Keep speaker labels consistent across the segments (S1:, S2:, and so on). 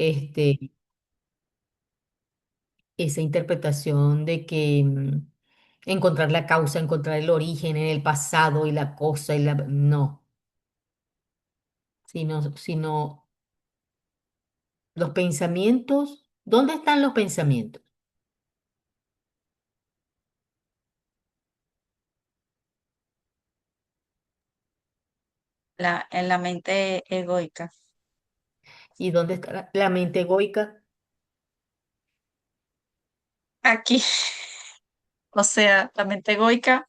S1: este, esa interpretación de que encontrar la causa, encontrar el origen en el pasado y la cosa y la... No, sino los pensamientos. ¿Dónde están los pensamientos?
S2: En la mente egoica.
S1: ¿Y dónde está la mente egoica?
S2: Aquí, o sea, la mente egoica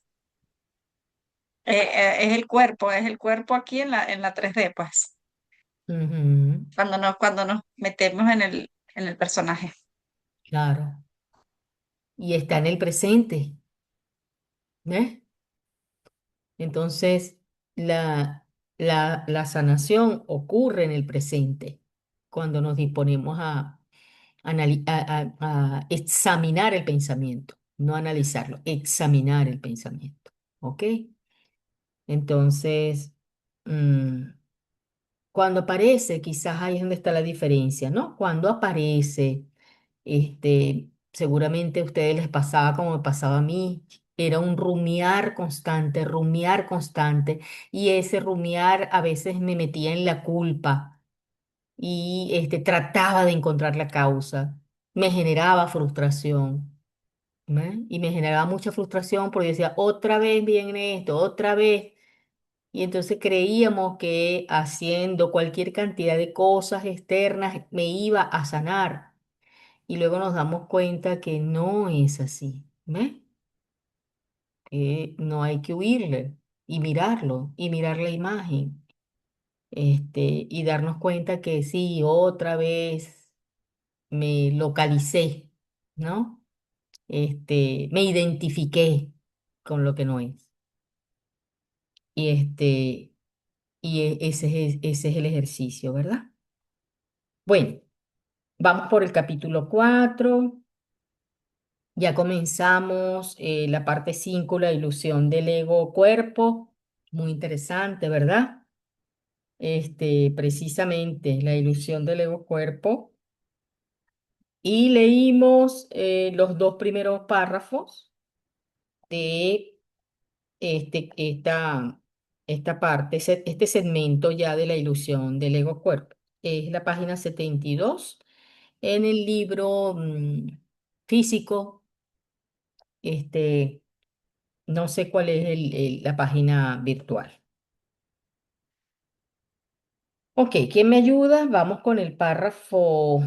S2: es el cuerpo aquí en la 3D, pues,
S1: Ujú,
S2: cuando nos metemos en el personaje.
S1: claro. Y está en el presente, ¿ves? Entonces, la sanación ocurre en el presente, cuando nos disponemos a examinar el pensamiento, no analizarlo, examinar el pensamiento. ¿Ok? Entonces, mm, cuando aparece, quizás ahí es donde está la diferencia, ¿no? Cuando aparece, seguramente a ustedes les pasaba como me pasaba a mí, era un rumiar constante, y ese rumiar a veces me metía en la culpa y trataba de encontrar la causa, me generaba frustración, ¿ve? Y me generaba mucha frustración porque decía, otra vez viene esto, otra vez. Y entonces creíamos que haciendo cualquier cantidad de cosas externas me iba a sanar. Y luego nos damos cuenta que no es así, ¿ves? Que no hay que huirle y mirarlo y mirar la imagen, y darnos cuenta que sí, otra vez me localicé, ¿no? Me identifiqué con lo que no es. Y ese es el ejercicio, ¿verdad? Bueno. Vamos por el capítulo 4. Ya comenzamos la parte 5, la ilusión del ego-cuerpo. Muy interesante, ¿verdad? Precisamente la ilusión del ego-cuerpo. Y leímos los dos primeros párrafos de esta parte, este segmento ya de la ilusión del ego-cuerpo. Es la página 72 en el libro físico. Este, no sé cuál es la página virtual. Ok, ¿quién me ayuda? Vamos con el párrafo.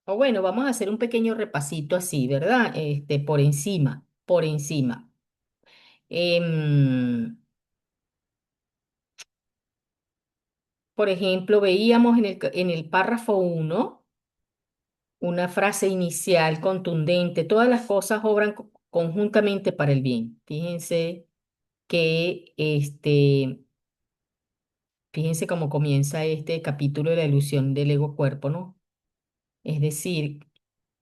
S1: O bueno, vamos a hacer un pequeño repasito así, ¿verdad? Por encima, por encima. Em, por ejemplo, veíamos en el párrafo uno una frase inicial contundente. Todas las cosas obran conjuntamente para el bien. Que fíjense cómo comienza este capítulo de la ilusión del ego-cuerpo, ¿no? Es decir,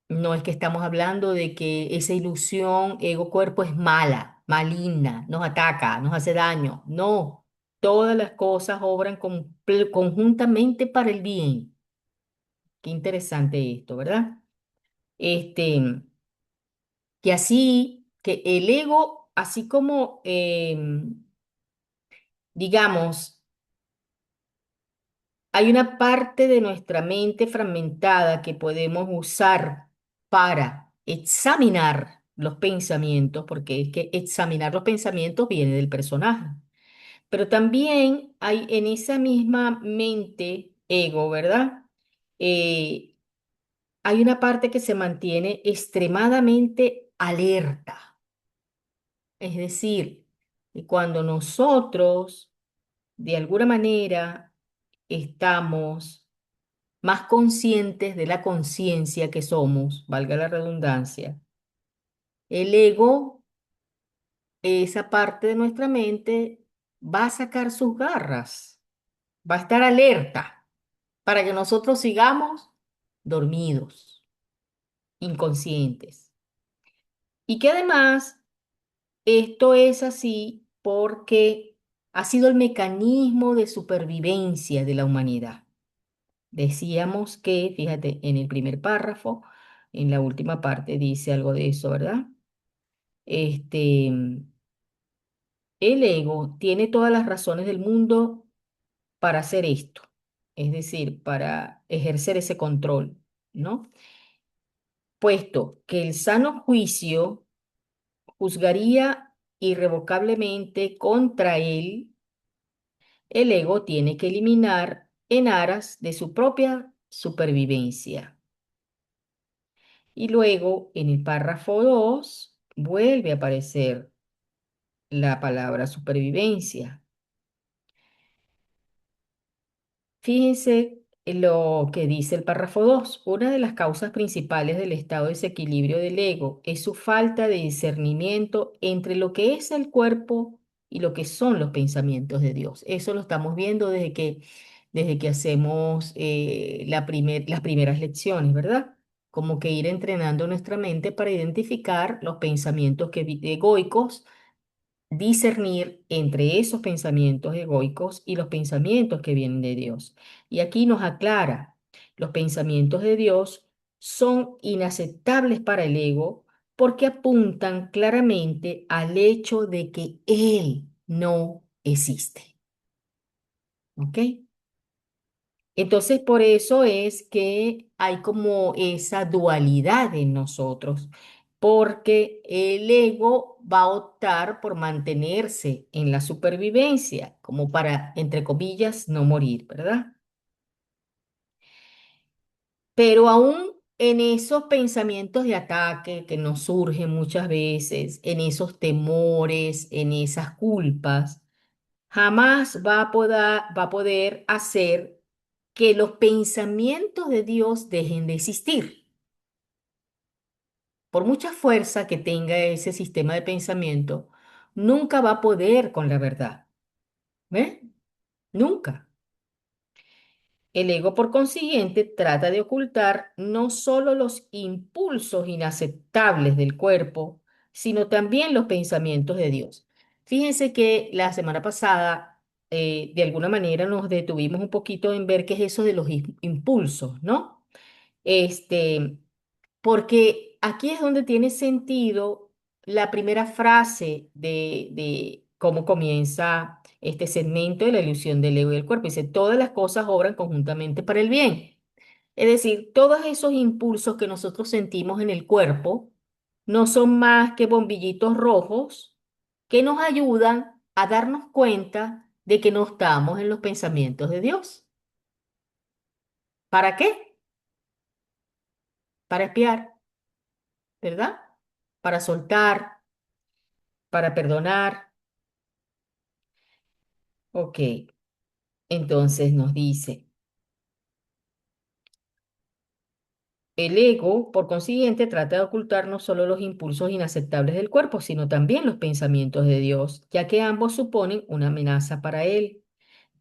S1: no es que estamos hablando de que esa ilusión ego-cuerpo es mala, maligna, nos ataca, nos hace daño. No, todas las cosas obran conjuntamente para el bien. Qué interesante esto, ¿verdad? Este, que así, que el ego, así como, digamos, hay una parte de nuestra mente fragmentada que podemos usar para examinar los pensamientos, porque es que examinar los pensamientos viene del personaje. Pero también hay en esa misma mente ego, ¿verdad? Eh, hay una parte que se mantiene extremadamente alerta. Es decir, que cuando nosotros de alguna manera estamos más conscientes de la conciencia que somos, valga la redundancia, el ego, esa parte de nuestra mente, va a sacar sus garras, va a estar alerta para que nosotros sigamos dormidos, inconscientes. Y que además esto es así porque ha sido el mecanismo de supervivencia de la humanidad. Decíamos que, fíjate, en el primer párrafo, en la última parte dice algo de eso, ¿verdad? Este, el ego tiene todas las razones del mundo para hacer esto, es decir, para ejercer ese control, ¿no? Puesto que el sano juicio juzgaría irrevocablemente contra él, el ego tiene que eliminar en aras de su propia supervivencia. Y luego, en el párrafo 2 vuelve a aparecer la palabra supervivencia. Fíjense en lo que dice el párrafo 2. Una de las causas principales del estado de desequilibrio del ego es su falta de discernimiento entre lo que es el cuerpo y lo que son los pensamientos de Dios. Eso lo estamos viendo desde que hacemos las primeras lecciones, ¿verdad? Como que ir entrenando nuestra mente para identificar los pensamientos egoicos, discernir entre esos pensamientos egoicos y los pensamientos que vienen de Dios. Y aquí nos aclara, los pensamientos de Dios son inaceptables para el ego porque apuntan claramente al hecho de que Él no existe. ¿Ok? Entonces, por eso es que hay como esa dualidad en nosotros, porque el ego va a optar por mantenerse en la supervivencia, como para, entre comillas, no morir, ¿verdad? Pero aún en esos pensamientos de ataque que nos surgen muchas veces, en esos temores, en esas culpas, jamás va a poder hacer que los pensamientos de Dios dejen de existir. Por mucha fuerza que tenga ese sistema de pensamiento, nunca va a poder con la verdad. ¿Ves? Nunca. El ego, por consiguiente, trata de ocultar no solo los impulsos inaceptables del cuerpo, sino también los pensamientos de Dios. Fíjense que la semana pasada, de alguna manera, nos detuvimos un poquito en ver qué es eso de los impulsos, ¿no? Este, porque aquí es donde tiene sentido la primera frase de cómo comienza este segmento de la ilusión del ego y del cuerpo. Dice, todas las cosas obran conjuntamente para el bien. Es decir, todos esos impulsos que nosotros sentimos en el cuerpo no son más que bombillitos rojos que nos ayudan a darnos cuenta de que no estamos en los pensamientos de Dios. ¿Para qué? Para espiar, ¿verdad? Para soltar, para perdonar. Ok, entonces nos dice, el ego, por consiguiente, trata de ocultar no solo los impulsos inaceptables del cuerpo, sino también los pensamientos de Dios, ya que ambos suponen una amenaza para él,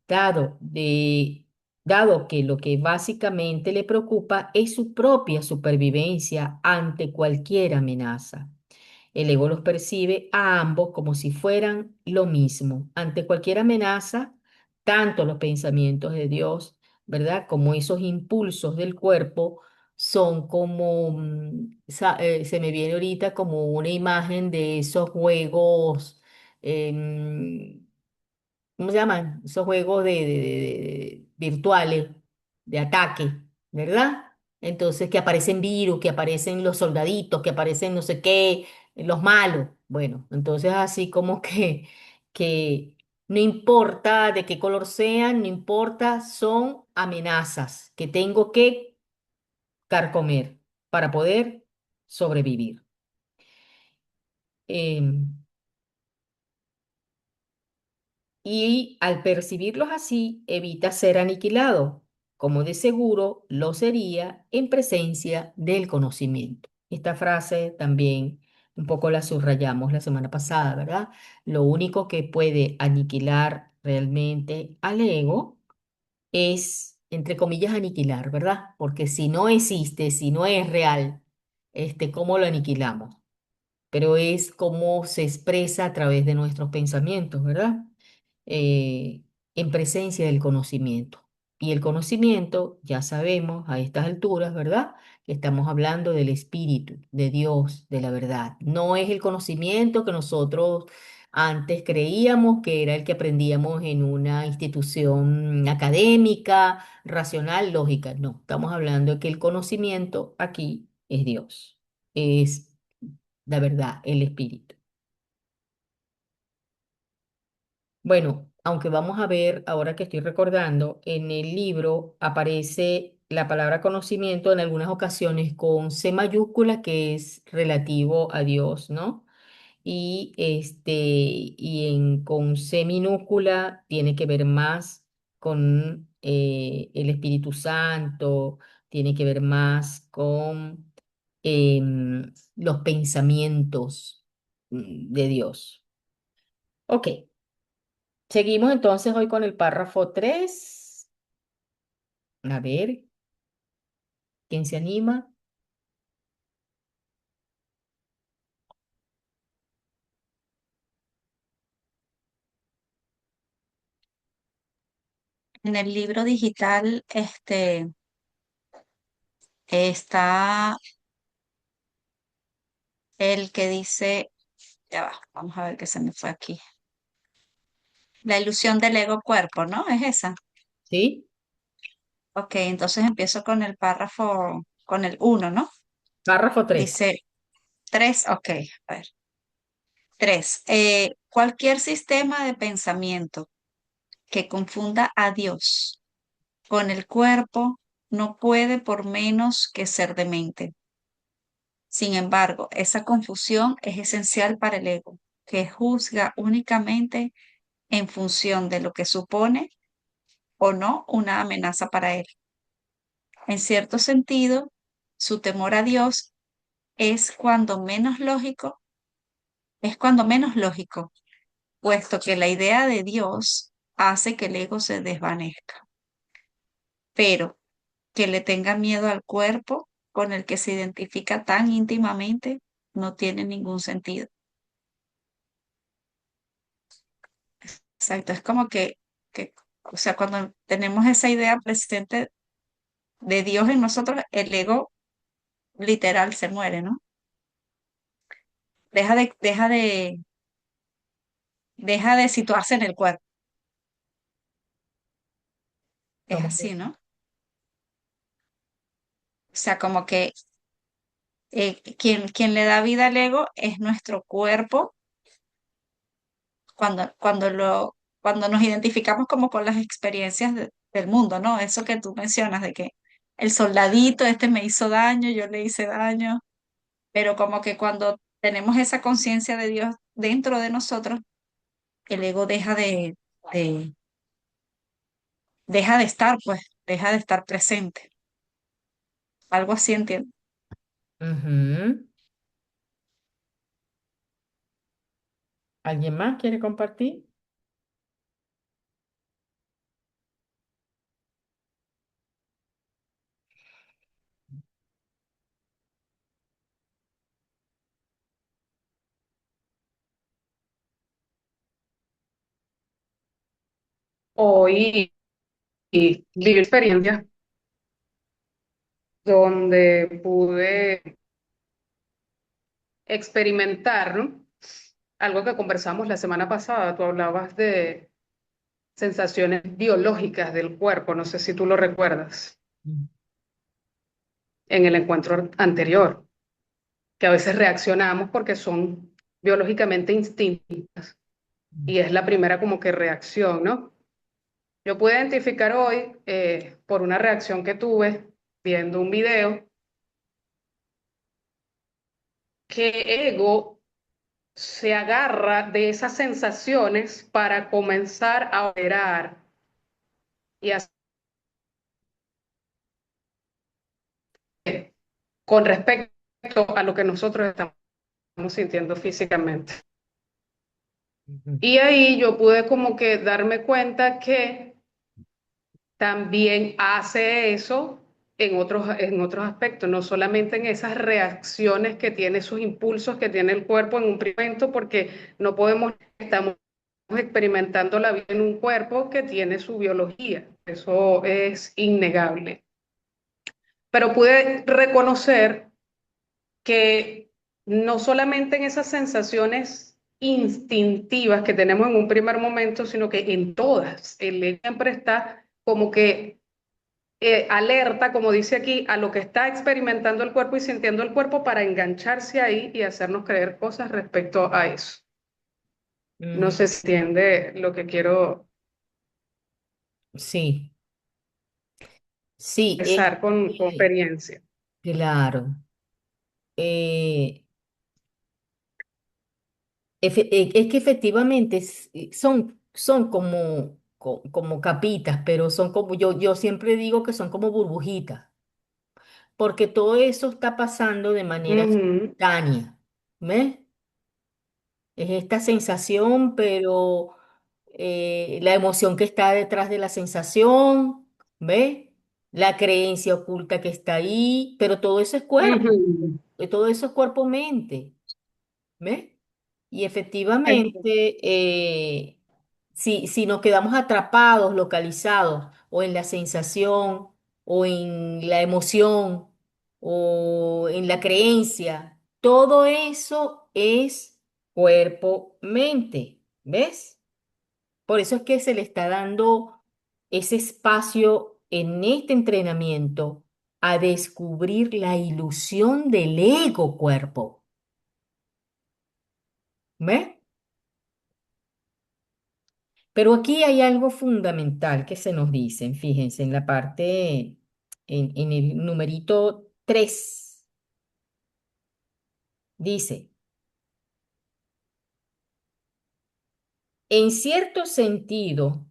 S1: dado, de, dado que lo que básicamente le preocupa es su propia supervivencia ante cualquier amenaza. El ego los percibe a ambos como si fueran lo mismo. Ante cualquier amenaza, tanto los pensamientos de Dios, ¿verdad? Como esos impulsos del cuerpo son como, se me viene ahorita como una imagen de esos juegos, em, ¿cómo se llaman? Esos juegos virtuales de ataque, ¿verdad? Entonces, que aparecen virus, que aparecen los soldaditos, que aparecen no sé qué, los malos. Bueno, entonces así como que no importa de qué color sean, no importa, son amenazas que tengo que carcomer para poder sobrevivir. Em, y al percibirlos así, evita ser aniquilado, como de seguro lo sería en presencia del conocimiento. Esta frase también un poco la subrayamos la semana pasada, ¿verdad? Lo único que puede aniquilar realmente al ego es, entre comillas, aniquilar, ¿verdad? Porque si no existe, si no es real, ¿cómo lo aniquilamos? Pero es cómo se expresa a través de nuestros pensamientos, ¿verdad? En presencia del conocimiento. Y el conocimiento, ya sabemos a estas alturas, ¿verdad? Que estamos hablando del espíritu, de Dios, de la verdad. No es el conocimiento que nosotros antes creíamos que era el que aprendíamos en una institución académica, racional, lógica. No, estamos hablando de que el conocimiento aquí es Dios, es la verdad, el espíritu. Bueno, aunque vamos a ver, ahora que estoy recordando, en el libro aparece la palabra conocimiento en algunas ocasiones con C mayúscula, que es relativo a Dios, ¿no? Con C minúscula tiene que ver más con el Espíritu Santo, tiene que ver más con los pensamientos de Dios. Ok. Seguimos entonces hoy con el párrafo 3. A ver, ¿quién se anima?
S2: En el libro digital, está el que dice, ya va, vamos a ver qué se me fue aquí. La ilusión del ego cuerpo, ¿no? Es esa.
S1: ¿Sí?
S2: Ok, entonces empiezo con el párrafo, con el uno, ¿no?
S1: Párrafo 3.
S2: Dice tres, ok, a ver. Tres, cualquier sistema de pensamiento que confunda a Dios con el cuerpo no puede por menos que ser demente. Sin embargo, esa confusión es esencial para el ego, que juzga únicamente en función de lo que supone o no una amenaza para él. En cierto sentido, su temor a Dios es cuando menos lógico, es cuando menos lógico, puesto que la idea de Dios hace que el ego se desvanezca, pero que le tenga miedo al cuerpo con el que se identifica tan íntimamente no tiene ningún sentido. Exacto, es como o sea, cuando tenemos esa idea presente de Dios en nosotros, el ego literal se muere, ¿no? Deja de, deja de, deja de situarse en el cuerpo. Es
S1: ¿Cómo que?
S2: así, ¿no? O sea, como que quien le da vida al ego es nuestro cuerpo cuando nos identificamos como con las experiencias del mundo, ¿no? Eso que tú mencionas de que el soldadito, este me hizo daño, yo le hice daño, pero como que cuando tenemos esa conciencia de Dios dentro de nosotros, el ego de, deja de estar, pues, deja de estar presente. Algo así entiendo.
S1: Ujú. ¿Alguien más quiere compartir?
S3: Hoy viví experiencias donde pude experimentar, ¿no? Algo que conversamos la semana pasada. Tú hablabas de sensaciones biológicas del cuerpo, no sé si tú lo recuerdas,
S1: Mm.
S3: en el encuentro anterior, que a veces reaccionamos porque son biológicamente instintivas y es la primera como que reacción, ¿no? Yo pude identificar hoy, por una reacción que tuve viendo un video, que ego se agarra de esas sensaciones para comenzar a operar y hacer con respecto a lo que nosotros estamos sintiendo físicamente.
S1: Ujú.
S3: Y ahí yo pude como que darme cuenta que también hace eso en otros aspectos, no solamente en esas reacciones que tiene, esos impulsos que tiene el cuerpo en un primer momento, porque no podemos, estamos experimentando la vida en un cuerpo que tiene su biología. eso es innegable. Pero pude reconocer que no solamente en esas sensaciones instintivas que tenemos en un primer momento, sino que en todas, él siempre está como que alerta, como dice aquí, a lo que está experimentando el cuerpo y sintiendo el cuerpo para engancharse ahí y hacernos creer cosas respecto a eso. No
S1: Mm,
S3: se entiende lo que quiero
S1: sí, sí, es
S3: expresar con
S1: que,
S3: experiencia.
S1: claro. eh, es que efectivamente son como capitas, pero son como, yo siempre digo que son como burbujitas, porque todo eso está pasando de manera
S3: Ujú,
S1: simultánea. ¿Ves? Es esta sensación, pero la emoción que está detrás de la sensación, ¿ves? La creencia oculta que está ahí, pero todo eso es cuerpo,
S3: ujú.
S1: todo eso es cuerpo-mente. ¿Ves? Y
S3: Ex-
S1: efectivamente, si nos quedamos atrapados, localizados, o en la sensación, o en la emoción, o en la creencia, todo eso es cuerpo-mente. ¿Ves? Por eso es que se le está dando ese espacio en este entrenamiento a descubrir la ilusión del ego-cuerpo. ¿Ves? Pero aquí hay algo fundamental que se nos dicen, fíjense, en la parte, en el numerito 3 dice, en cierto sentido,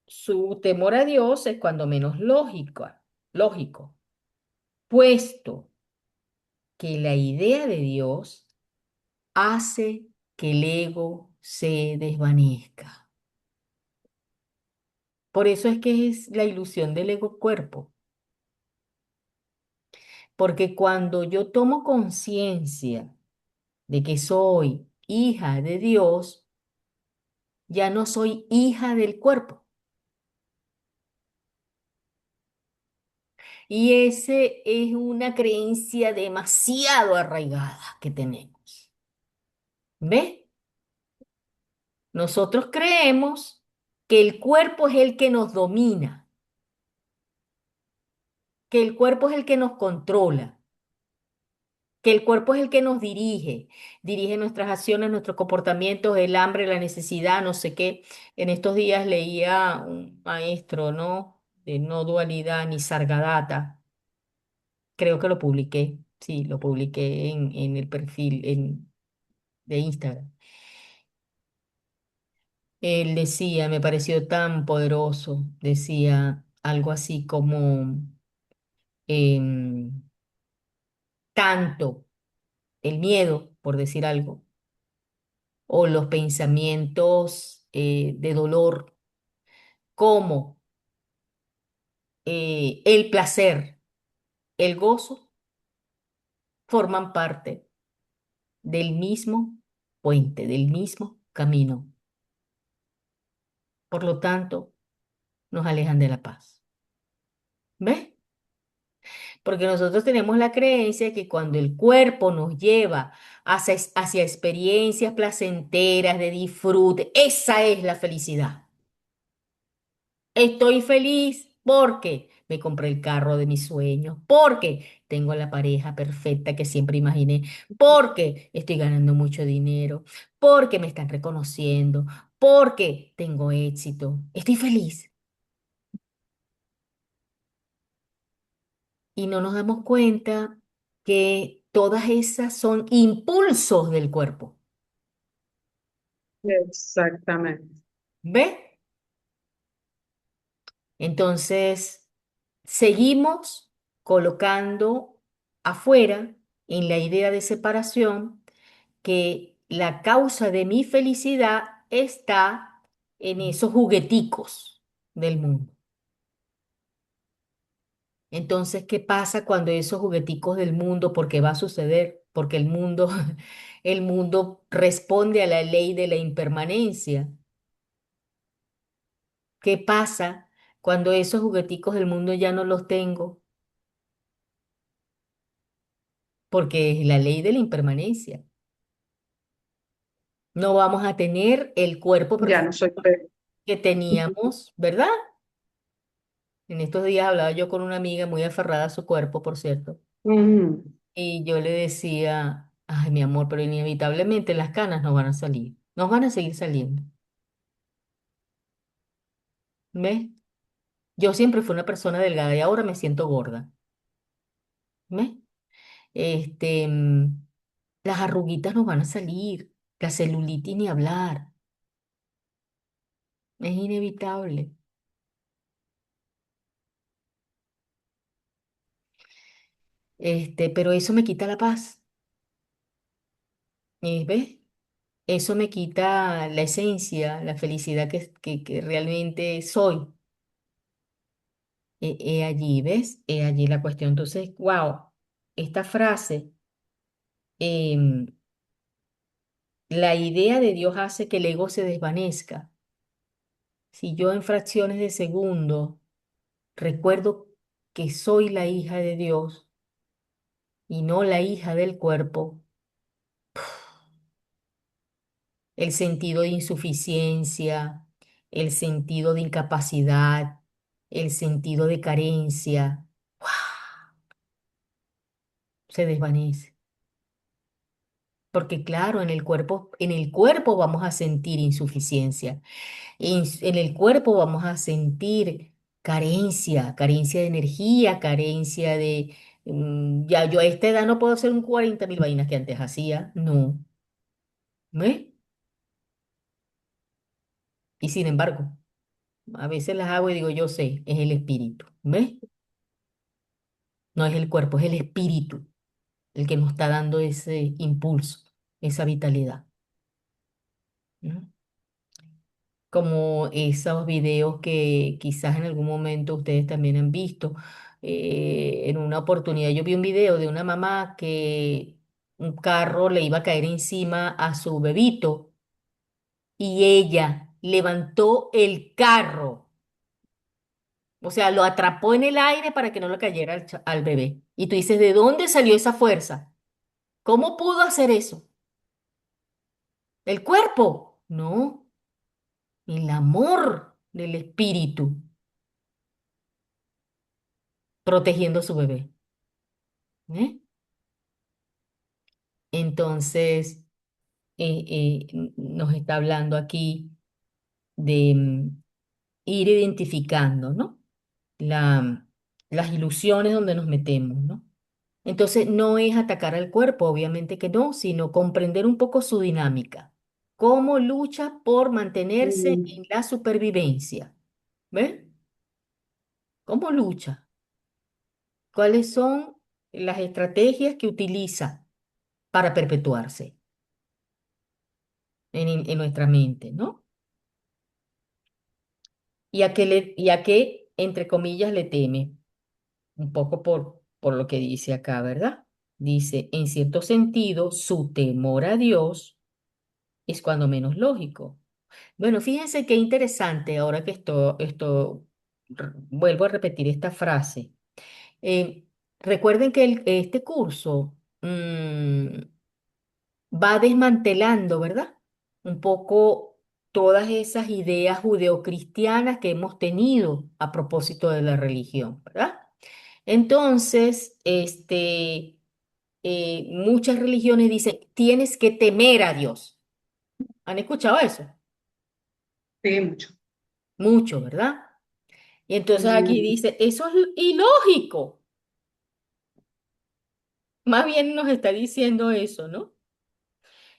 S1: su temor a Dios es cuando menos lógico, puesto que la idea de Dios hace que el ego se desvanezca. Por eso es que es la ilusión del ego cuerpo, porque cuando yo tomo conciencia de que soy hija de Dios, ya no soy hija del cuerpo. Y ese es una creencia demasiado arraigada que tenemos. ¿Ves? Nosotros creemos que el cuerpo es el que nos domina, que el cuerpo es el que nos controla, que el cuerpo es el que nos dirige nuestras acciones, nuestros comportamientos, el hambre, la necesidad, no sé qué. En estos días leía un maestro, ¿no? De no dualidad ni Sargadatta. Creo que lo publiqué, sí, lo publiqué en el perfil de Instagram. Él decía, me pareció tan poderoso, decía algo así como em, tanto el miedo, por decir algo, o los pensamientos de dolor, como el placer, el gozo, forman parte del mismo puente, del mismo camino. Por lo tanto, nos alejan de la paz. ¿Ves? Porque nosotros tenemos la creencia que cuando el cuerpo nos lleva hacia experiencias placenteras de disfrute, esa es la felicidad. Estoy feliz porque me compré el carro de mis sueños, porque tengo la pareja perfecta que siempre imaginé, porque estoy ganando mucho dinero, porque me están reconociendo, porque tengo éxito. Estoy feliz. Y no nos damos cuenta que todas esas son impulsos del cuerpo.
S3: Exactamente.
S1: ¿Ves? Entonces, seguimos colocando afuera en la idea de separación que la causa de mi felicidad está en esos jugueticos del mundo. Entonces, ¿qué pasa cuando esos jugueticos del mundo, porque va a suceder, porque el mundo, el mundo responde a la ley de la impermanencia? ¿Qué pasa Cuando esos jugueticos del mundo ya no los tengo, porque es la ley de la impermanencia. No vamos a tener el cuerpo
S3: Ya no
S1: perfecto
S3: soy bebé.
S1: que teníamos, ¿verdad? En estos días hablaba yo con una amiga muy aferrada a su cuerpo, por cierto,
S3: Mm,
S1: y yo le decía, ay, mi amor, pero inevitablemente las canas nos van a salir, nos van a seguir saliendo. ¿Ves? Yo siempre fui una persona delgada y ahora me siento gorda. ¿Ves? Este, las arruguitas nos van a salir, la celulitis ni hablar, es inevitable. Pero eso me quita la paz. ¿Ves? Eso me quita la esencia, la felicidad que realmente soy. He allí, ¿ves? He allí la cuestión. Entonces, wow, esta frase, em, la idea de Dios hace que el ego se desvanezca. Si yo en fracciones de segundo recuerdo que soy la hija de Dios y no la hija del cuerpo, el sentido de insuficiencia, el sentido de incapacidad, el sentido de carencia, se desvanece. Porque claro, en el cuerpo vamos a sentir insuficiencia, en el cuerpo vamos a sentir carencia, carencia de energía, carencia de, ya yo a esta edad no puedo hacer un 40.000 vainas que antes hacía, no, ¿ves? Y sin embargo, a veces las hago y digo, yo sé, es el espíritu, ¿ves? No es el cuerpo, es el espíritu el que nos está dando ese impulso, esa vitalidad, ¿no? Como esos videos que quizás en algún momento ustedes también han visto. En una oportunidad yo vi un video de una mamá que un carro le iba a caer encima a su bebito y ella levantó el carro, o sea, lo atrapó en el aire para que no le cayera al bebé. Y tú dices, ¿de dónde salió esa fuerza? ¿Cómo pudo hacer eso? ¿El cuerpo? No, el amor del espíritu protegiendo a su bebé. ¿Eh? Entonces, nos está hablando aquí de ir identificando, ¿no? La, las ilusiones donde nos metemos, ¿no? Entonces, no es atacar al cuerpo, obviamente que no, sino comprender un poco su dinámica. Cómo lucha por mantenerse
S3: mm,
S1: en la supervivencia. ¿Ves? ¿Cómo lucha? ¿Cuáles son las estrategias que utiliza para perpetuarse en nuestra mente, ¿no? Y a qué, entre comillas, le teme, un poco por lo que dice acá, ¿verdad? Dice, en cierto sentido, su temor a Dios es cuando menos lógico. Bueno, fíjense qué interesante ahora que vuelvo a repetir esta frase. Recuerden que este curso va desmantelando, ¿verdad? Un poco todas esas ideas judeocristianas que hemos tenido a propósito de la religión, ¿verdad? Entonces, muchas religiones dicen, tienes que temer a Dios. ¿Han escuchado eso?
S3: sí, mucho.
S1: Mucho, ¿verdad? Y entonces aquí
S3: Mm,
S1: dice, eso es ilógico. Más bien nos está diciendo eso, ¿no?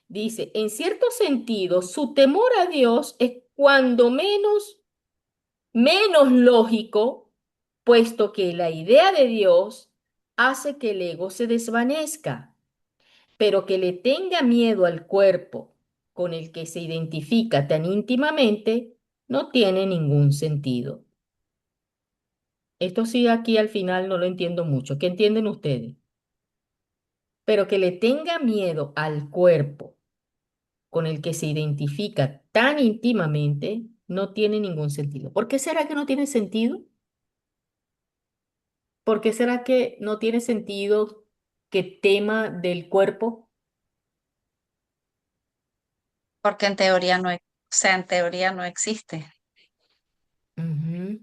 S1: Dice, en cierto sentido, su temor a Dios es cuando menos lógico, puesto que la idea de Dios hace que el ego se desvanezca, pero que le tenga miedo al cuerpo con el que se identifica tan íntimamente no tiene ningún sentido. Esto sí aquí al final no lo entiendo mucho. ¿Qué entienden ustedes? Pero que le tenga miedo al cuerpo con el que se identifica tan íntimamente. no tiene ningún sentido. ¿Por qué será que no tiene sentido? ¿Por qué será que no tiene sentido que tema del cuerpo?
S2: porque en teoría no, o sea, en teoría no existe.
S1: Ujú,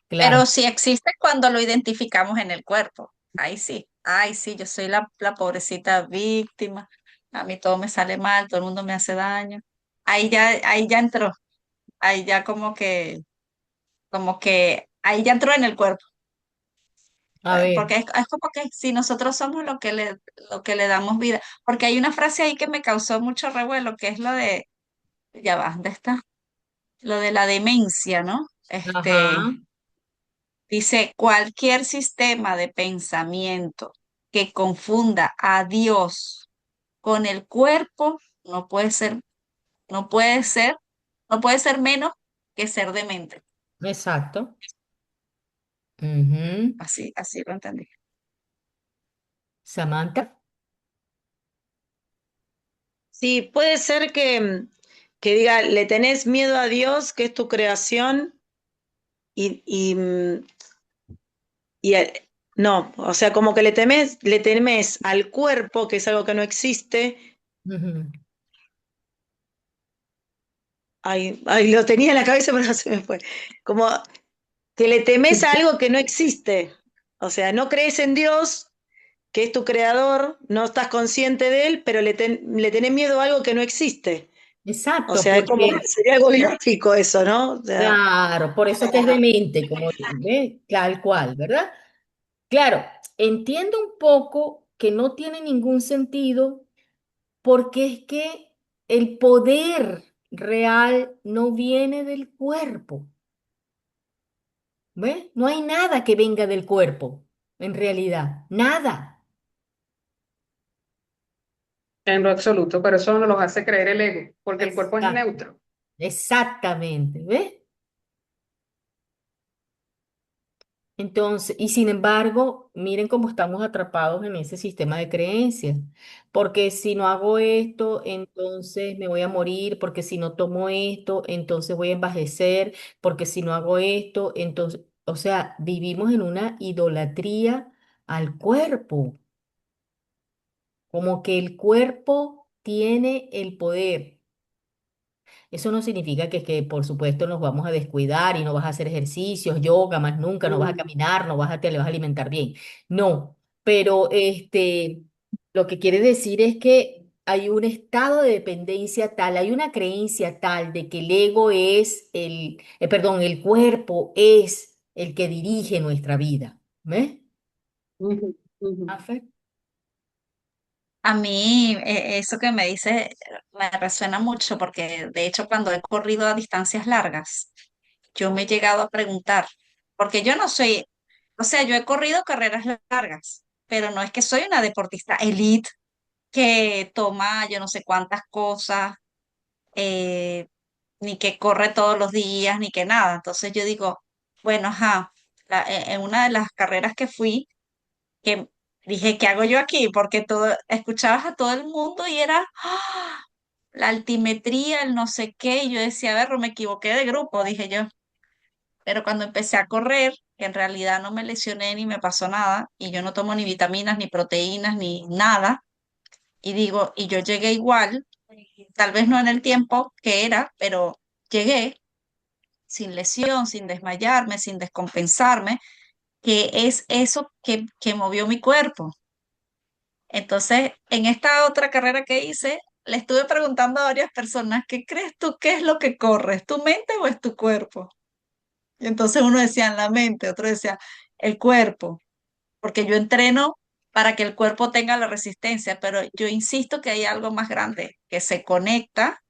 S1: claro.
S2: Pero sí existe cuando lo identificamos en el cuerpo. Ahí sí, yo soy la pobrecita víctima. A mí todo me sale mal, todo el mundo me hace daño. Ahí ya entró, ahí ya ahí ya entró en el cuerpo.
S1: A ver,
S2: Porque es como que si nosotros somos lo que le damos vida. Porque hay una frase ahí que me causó mucho revuelo, que es lo de, ya va, ¿dónde está? Lo de la demencia, ¿no?
S1: ajá,
S2: Dice, cualquier sistema de pensamiento que confunda a Dios con el cuerpo no puede ser, no puede ser, no puede ser menos que ser demente.
S1: exacto. Ujú.
S2: Así lo entendí.
S1: Samantha.
S4: Sí, puede ser que diga, le tenés miedo a Dios, que es tu creación, y, y, mm, y no, o sea, como que le temes al cuerpo, que es algo que no existe.
S1: Ujú.
S4: Ay, lo tenía en la cabeza, pero se me fue. Como que le temes a algo que no existe. O sea, no crees en Dios, que es tu creador, no estás consciente de él, pero le tenés miedo a algo que no existe. O
S1: Exacto,
S4: sea, es como,
S1: porque,
S4: sería algo ilógico eso, ¿no? O sea,
S1: claro, por eso que es demente, como, ¿ve? Tal cual, ¿verdad? Claro, entiendo un poco que no tiene ningún sentido porque es que el poder real no viene del cuerpo, ¿ves? No hay nada que venga del cuerpo, en realidad, nada.
S3: En lo absoluto, pero eso no los hace creer el ego, porque el cuerpo es
S1: Exacto.
S3: neutro.
S1: Exactamente, ¿ves? Entonces, y sin embargo, miren cómo estamos atrapados en ese sistema de creencias, porque si no hago esto, entonces me voy a morir, porque si no tomo esto, entonces voy a envejecer, porque si no hago esto, entonces, o sea, vivimos en una idolatría al cuerpo, como que el cuerpo tiene el poder. Eso no significa que, por supuesto, nos vamos a descuidar y no vas a hacer ejercicios, yoga, más nunca, no vas a
S3: Mm.
S1: caminar, te vas a alimentar bien. No, pero lo que quiere decir es que hay un estado de dependencia tal, hay una creencia tal de que el ego es perdón, el cuerpo es el que dirige nuestra vida. ¿Ves?
S3: Ujú, ujú.
S1: Mafer?
S2: A mí eso que me dice me resuena mucho porque de hecho cuando he corrido a distancias largas, yo me he llegado a preguntar, porque yo no soy, o sea, yo he corrido carreras largas, pero no es que soy una deportista elite que toma yo no sé cuántas cosas, eh, ni que corre todos los días, ni que nada. Entonces yo digo, bueno, ajá, en una de las carreras que fui, que dije, ¿qué hago yo aquí? Porque escuchabas a todo el mundo y era la altimetría, el no sé qué, y yo decía, a ver, no me equivoqué de grupo, dije yo. Pero cuando empecé a correr, que en realidad no me lesioné ni me pasó nada, y yo no tomo ni vitaminas, ni proteínas, ni nada, y digo, y yo llegué igual, tal vez no en el tiempo que era, pero llegué sin lesión, sin desmayarme, sin descompensarme, que es eso que movió mi cuerpo. Entonces, en esta otra carrera que hice, le estuve preguntando a varias personas, ¿qué crees tú que es lo que corre? ¿Es tu mente o es tu cuerpo? Y entonces uno decía la mente, otro decía el cuerpo, porque yo entreno para que el cuerpo tenga la resistencia, pero yo insisto que hay algo más grande que se conecta,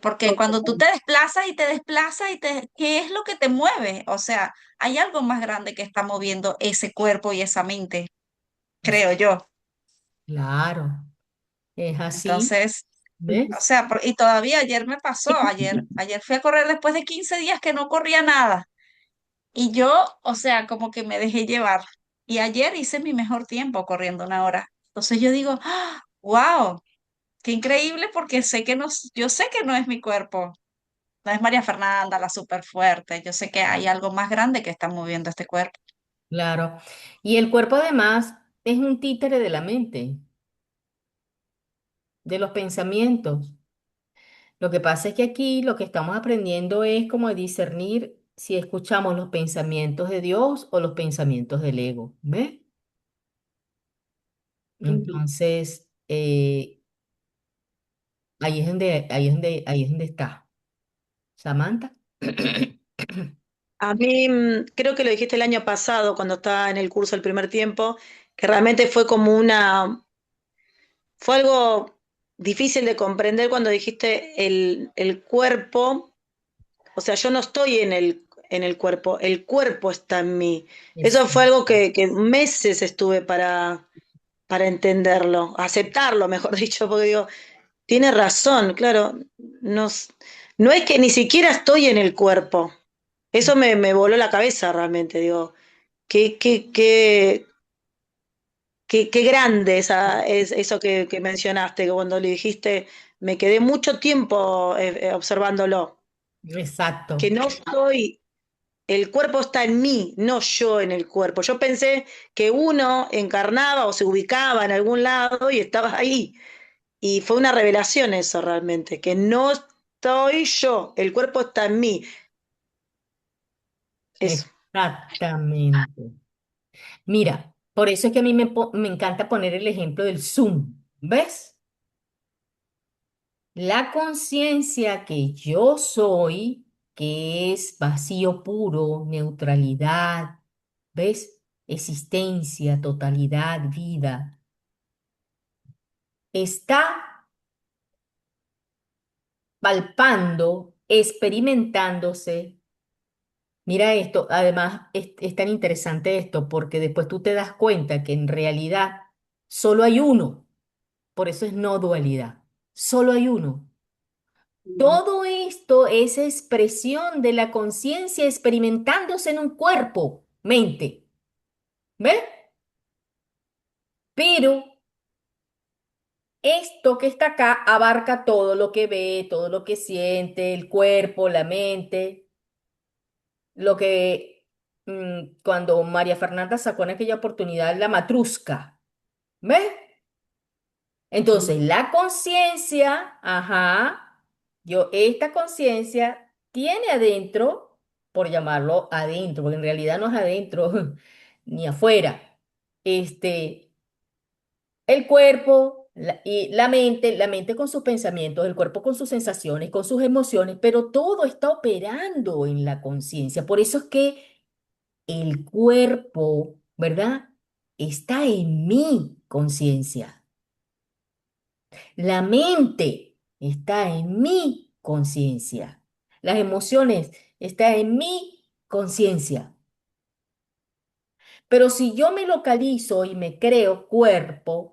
S2: porque cuando tú te desplazas y te desplazas ¿qué es lo que te mueve? O sea, hay algo más grande que está moviendo ese cuerpo y esa mente,
S1: Es
S2: creo yo.
S1: claro, es así,
S2: Entonces, o
S1: ¿ves?
S2: sea, y todavía ayer me pasó, ayer fui a correr después de 15 días que no corría nada. Y yo, o sea, como que me dejé llevar. Y ayer hice mi mejor tiempo corriendo 1 hora. Entonces yo digo, ¡ah! ¡Wow! Qué increíble porque sé que no, yo sé que no es mi cuerpo, no es María Fernanda, la súper fuerte. Yo sé que hay algo más grande que está moviendo este cuerpo.
S1: Claro. Y el cuerpo además es un títere de la mente, de los pensamientos. Lo que pasa es que aquí lo que estamos aprendiendo es como a discernir si escuchamos los pensamientos de Dios o los pensamientos del ego. ¿Ves?
S3: Ujú.
S1: Entonces, ahí es donde está. Samantha.
S4: A mí, creo que lo dijiste el año pasado, cuando estaba en el curso el primer tiempo, que realmente fue como fue algo difícil de comprender cuando dijiste el cuerpo, o sea, yo no estoy en el cuerpo está en mí. Eso fue algo
S1: Exacto.
S4: que meses estuve para entenderlo, aceptarlo, mejor dicho, porque digo, tiene razón, claro, no, no es que ni siquiera estoy en el cuerpo. Eso me voló la cabeza realmente, digo, qué, qué, qué, qué grande es eso que mencionaste, que cuando le dijiste, me quedé mucho tiempo observándolo, que
S1: Exacto.
S4: no soy, el cuerpo está en mí, no yo en el cuerpo. Yo pensé que uno encarnaba o se ubicaba en algún lado y estaba ahí. Y fue una revelación eso realmente, que no estoy yo, el cuerpo está en mí. Eso.
S1: Exactamente. Mira, por eso es que a mí me encanta poner el ejemplo del Zoom. ¿Ves? La conciencia que yo soy, que es vacío puro, neutralidad, ¿ves? Existencia, totalidad, vida, está palpando, experimentándose. Mira esto, además es tan interesante esto porque después tú te das cuenta que en realidad solo hay uno, por eso es no dualidad, solo hay uno. Todo esto es expresión de la conciencia experimentándose en un cuerpo, mente, ¿ves? Pero esto que está acá abarca todo lo que ve, todo lo que siente, el cuerpo, la mente, lo que cuando María Fernanda sacó en aquella oportunidad la matrusca, ¿ves? Entonces,
S3: Ujú.
S1: la conciencia, ajá, esta conciencia tiene adentro, por llamarlo adentro, porque en realidad no es adentro ni afuera, este, el cuerpo y la mente con sus pensamientos, el cuerpo con sus sensaciones, con sus emociones, pero todo está operando en la conciencia. Por eso es que el cuerpo, ¿verdad? Está en mi conciencia. La mente está en mi conciencia. Las emociones están en mi conciencia. Pero si yo me localizo y me creo cuerpo,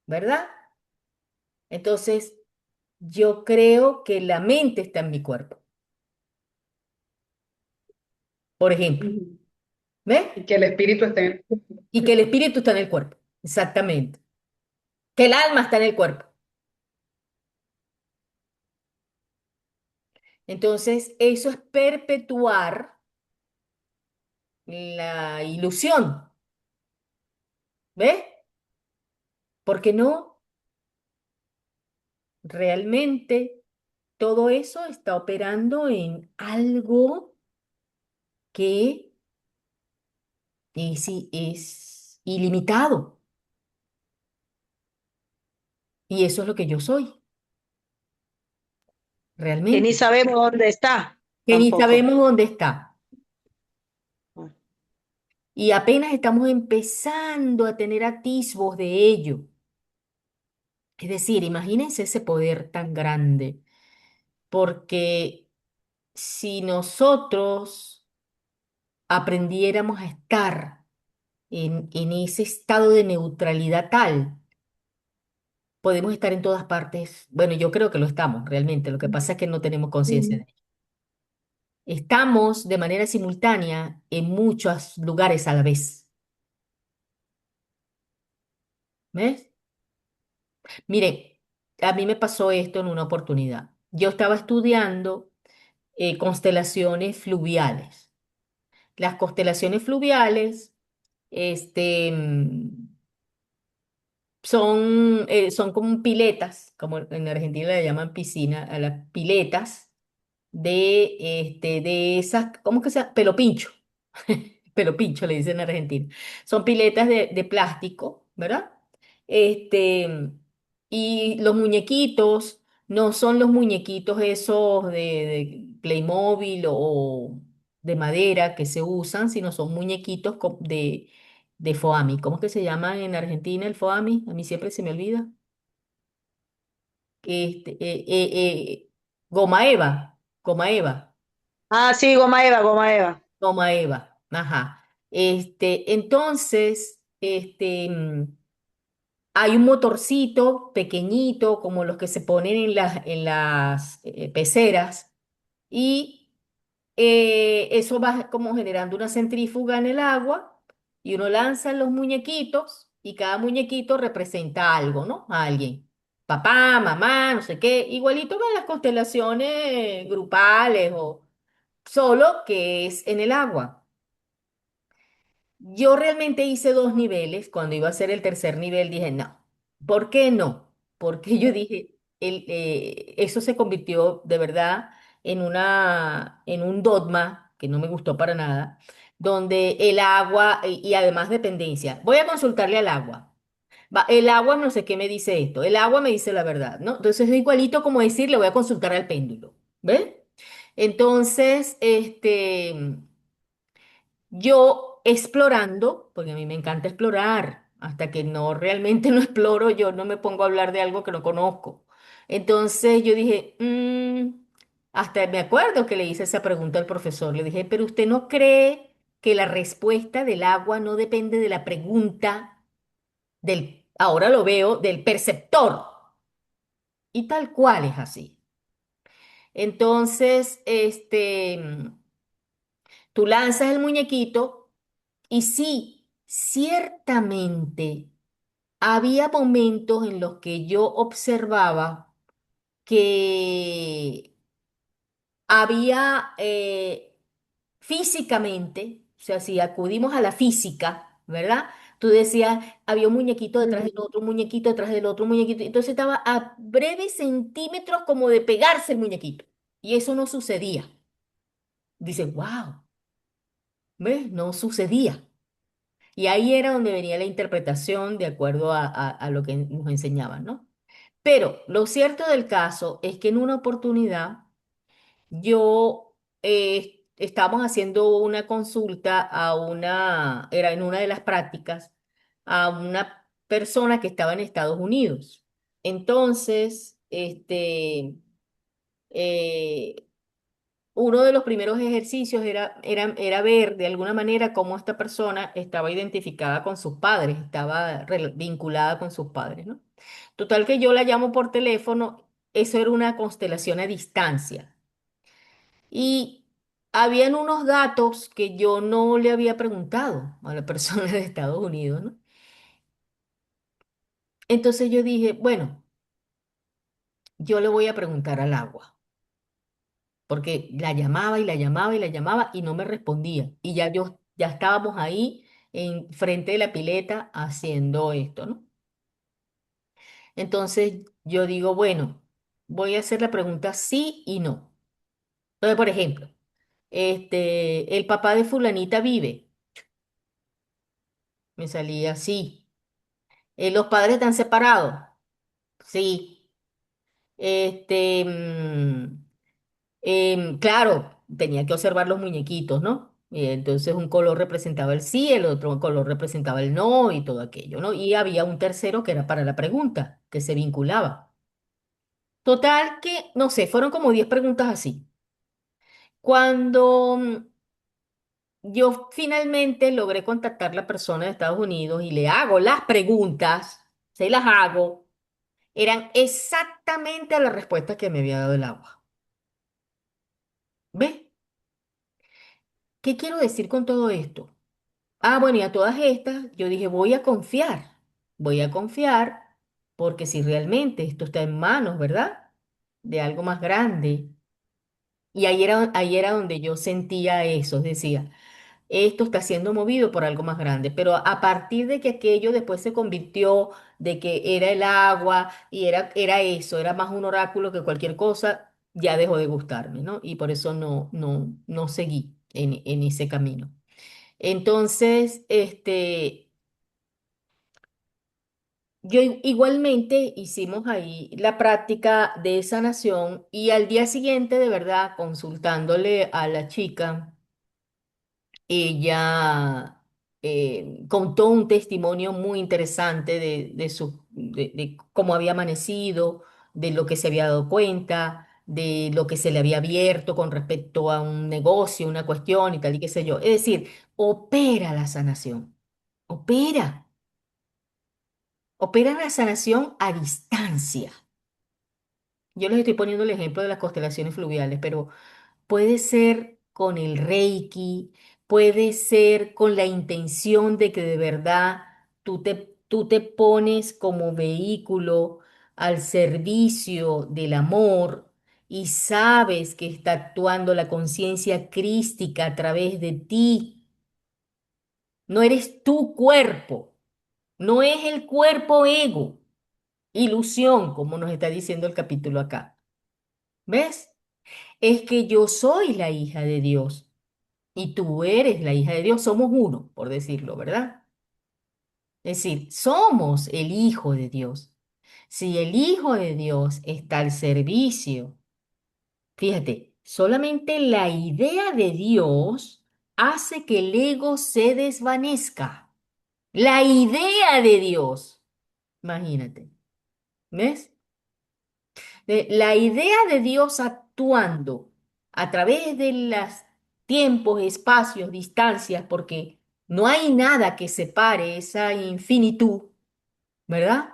S1: ¿verdad? Entonces yo creo que la mente está en mi cuerpo, por ejemplo.
S3: Ujú.
S1: ¿Ves?
S3: Y que el espíritu esté en el
S1: Y que el espíritu está en el cuerpo. Exactamente. Que el alma está en el cuerpo. Entonces eso es perpetuar la ilusión. ¿Ves? Porque no. Realmente todo eso está operando en algo que es ilimitado. Y eso es lo que yo soy,
S4: Que ni
S1: realmente.
S4: sabemos dónde está
S1: Que ni
S4: tampoco.
S1: sabemos dónde está. Y apenas estamos empezando a tener atisbos de ello. Es decir, imagínense ese poder tan grande. Porque si nosotros aprendiéramos a estar en ese estado de neutralidad tal, podemos estar en todas partes. Bueno, yo creo que lo estamos realmente. Lo que pasa es que no tenemos conciencia de
S3: Ujú.
S1: ello. Estamos de manera simultánea en muchos lugares a la vez. ¿Ves? Mire, a mí me pasó esto en una oportunidad. Yo estaba estudiando constelaciones fluviales. Las constelaciones fluviales, este, son como piletas, como en Argentina le llaman piscina, a las piletas de esas, ¿cómo que se llama? Pelo pincho. Pelo pincho le dicen en Argentina. Son piletas de plástico, ¿verdad? Este, y los muñequitos no son los muñequitos esos de Playmobil o de madera que se usan, sino son muñequitos de foamy. ¿Cómo es que se llaman en Argentina el foamy? A mí siempre se me olvida. Este, goma eva, goma eva.
S4: Ah, sí, goma Eva, goma Eva.
S1: Toma Eva. Ajá. Entonces, hay un motorcito pequeñito, como los que se ponen en las peceras, y eso va como generando una centrífuga en el agua, y uno lanza los muñequitos, y cada muñequito representa algo, ¿no? A alguien. Papá, mamá, no sé qué, igualito que en las constelaciones grupales, o solo que es en el agua. Yo realmente hice dos niveles. Cuando iba a hacer el tercer nivel dije, no, ¿por qué no? Porque yo dije, eso se convirtió de verdad en un dogma que no me gustó para nada, donde el agua y además dependencia. Voy a consultarle al agua. El agua no sé qué me dice esto. El agua me dice la verdad, ¿no? Entonces es igualito como decir, le voy a consultar al péndulo. ¿Ves? Entonces, yo explorando, porque a mí me encanta explorar, hasta que no realmente no exploro, yo no me pongo a hablar de algo que no conozco. Entonces yo dije, hasta me acuerdo que le hice esa pregunta al profesor, le dije, pero ¿usted no cree que la respuesta del agua no depende de la pregunta ahora lo veo, del perceptor? Y tal cual es así. Entonces, tú lanzas el muñequito. Y sí, ciertamente había momentos en los que yo observaba que había físicamente, o sea, si acudimos a la física, ¿verdad? Tú decías, había un muñequito detrás del otro, un muñequito detrás del otro, un muñequito. Entonces estaba a breves centímetros como de pegarse el muñequito. Y eso no sucedía. Dice, wow, ¿ves? No sucedía. Y ahí era donde venía la interpretación de acuerdo a lo que nos enseñaban, ¿no? Pero lo cierto del caso es que en una oportunidad yo estábamos haciendo una consulta era en una de las prácticas, a una persona que estaba en Estados Unidos. Entonces, eh, uno de los primeros ejercicios era ver de alguna manera cómo esta persona estaba identificada con sus padres, estaba vinculada con sus padres, ¿no? Total que yo la llamo por teléfono, eso era una constelación a distancia. Y habían unos datos que yo no le había preguntado a la persona de Estados Unidos, ¿no? Entonces yo dije, bueno, yo le voy a preguntar al agua, porque la llamaba y la llamaba y la llamaba y no me respondía. Y ya estábamos ahí en frente de la pileta haciendo esto, ¿no? Entonces yo digo, bueno, voy a hacer la pregunta sí y no. Entonces, por ejemplo, el papá de fulanita vive. Me salía sí. Los padres están separados. Sí. Este, mm, claro, tenía que observar los muñequitos, ¿no? Y entonces un color representaba el sí, el otro color representaba el no y todo aquello, ¿no? Y había un tercero que era para la pregunta, que se vinculaba. Total que, no sé, fueron como 10 preguntas así. Cuando yo finalmente logré contactar a la persona de Estados Unidos y le hago las preguntas, se las hago, eran exactamente las respuestas que me había dado el agua. ¿Ves? ¿Qué quiero decir con todo esto? Ah, bueno, y a todas estas yo dije, voy a confiar porque si realmente esto está en manos, ¿verdad? De algo más grande. Y ahí era donde yo sentía eso, decía, esto está siendo movido por algo más grande, pero a partir de que aquello después se convirtió de que era el agua y era eso, era más un oráculo que cualquier cosa, ya dejó de gustarme, ¿no? Y por eso no seguí en ese camino. Entonces, igualmente hicimos ahí la práctica de sanación y al día siguiente, de verdad, consultándole a la chica, ella contó un testimonio muy interesante de cómo había amanecido, de lo que se había dado cuenta, de lo que se le había abierto con respecto a un negocio, una cuestión y tal y qué sé yo. Es decir, opera la sanación, opera, opera la sanación a distancia. Yo les estoy poniendo el ejemplo de las constelaciones fluviales, pero puede ser con el Reiki, puede ser con la intención de que de verdad tú te pones como vehículo al servicio del amor y sabes que está actuando la conciencia crística a través de ti. No eres tu cuerpo, no es el cuerpo ego, ilusión, como nos está diciendo el capítulo acá. ¿Ves? Es que yo soy la hija de Dios. Y tú eres la hija de Dios, somos uno, por decirlo, ¿verdad? Es decir, somos el hijo de Dios. Si el hijo de Dios está al servicio, fíjate, solamente la idea de Dios hace que el ego se desvanezca. La idea de Dios, imagínate, ¿ves? La idea de Dios actuando a través de los tiempos, espacios, distancias, porque no hay nada que separe esa infinitud, ¿verdad?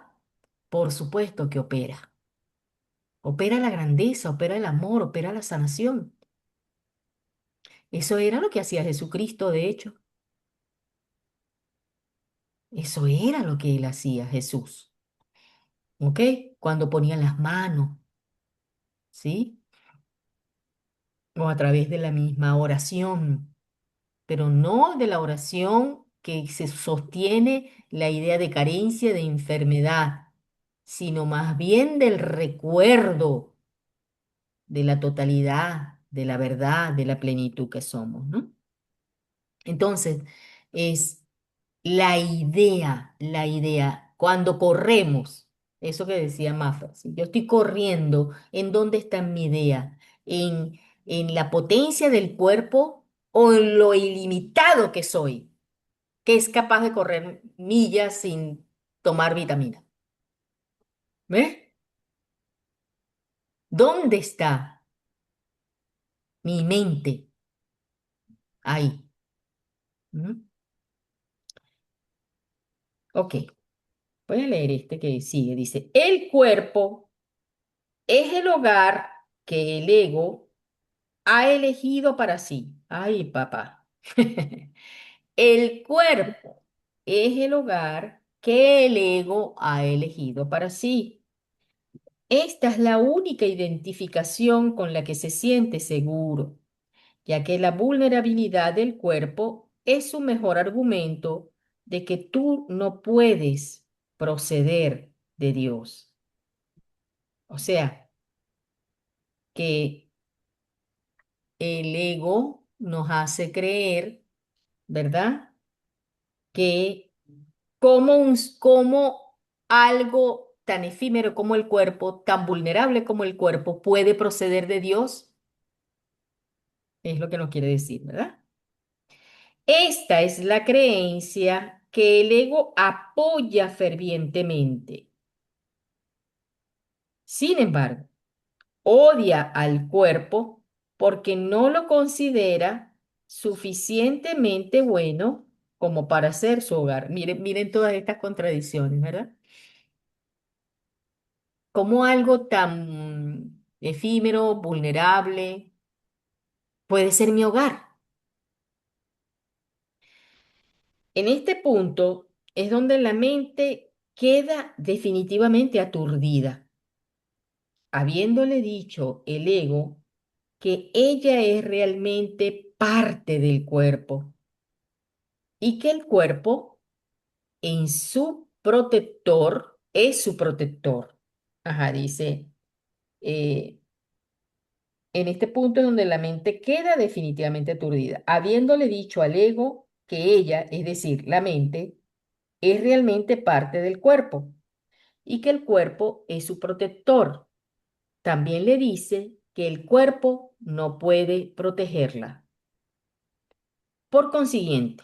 S1: Por supuesto que opera. Opera la grandeza, opera el amor, opera la sanación. Eso era lo que hacía Jesucristo, de hecho. Eso era lo que él hacía, Jesús. ¿Ok? Cuando ponía las manos, ¿sí? O a través de la misma oración, pero no de la oración que se sostiene la idea de carencia, de enfermedad, sino más bien del recuerdo de la totalidad, de la verdad, de la plenitud que somos, ¿no? Entonces, es la idea, cuando corremos, eso que decía Maffer, si yo estoy corriendo, ¿en dónde está mi idea? En la potencia del cuerpo o en lo ilimitado que soy, que es capaz de correr millas sin tomar vitamina. ¿Ves? ¿Dónde está mi mente? Ahí. ¿Mm? Ok, voy a leer este que sigue. Dice, el cuerpo es el hogar que el ego ha elegido para sí. Ay, papá. El cuerpo es el hogar que el ego ha elegido para sí. Esta es la única identificación con la que se siente seguro, ya que la vulnerabilidad del cuerpo es su mejor argumento de que tú no puedes proceder de Dios. O sea, que el ego nos hace creer, ¿verdad? Que como algo tan efímero como el cuerpo, tan vulnerable como el cuerpo, puede proceder de Dios, es lo que nos quiere decir, ¿verdad? Esta es la creencia que el ego apoya fervientemente. Sin embargo, odia al cuerpo porque no lo considera suficientemente bueno como para ser su hogar. Miren, miren todas estas contradicciones, ¿verdad? Como algo tan efímero, vulnerable, puede ser mi hogar. En este punto es donde la mente queda definitivamente aturdida, habiéndole dicho el ego que ella es realmente parte del cuerpo y que el cuerpo en su protector es su protector. Ajá, dice, eh, en este punto es donde la mente queda definitivamente aturdida, habiéndole dicho al ego que ella, es decir, la mente, es realmente parte del cuerpo y que el cuerpo es su protector. También le dice que el cuerpo no puede protegerla. Por consiguiente,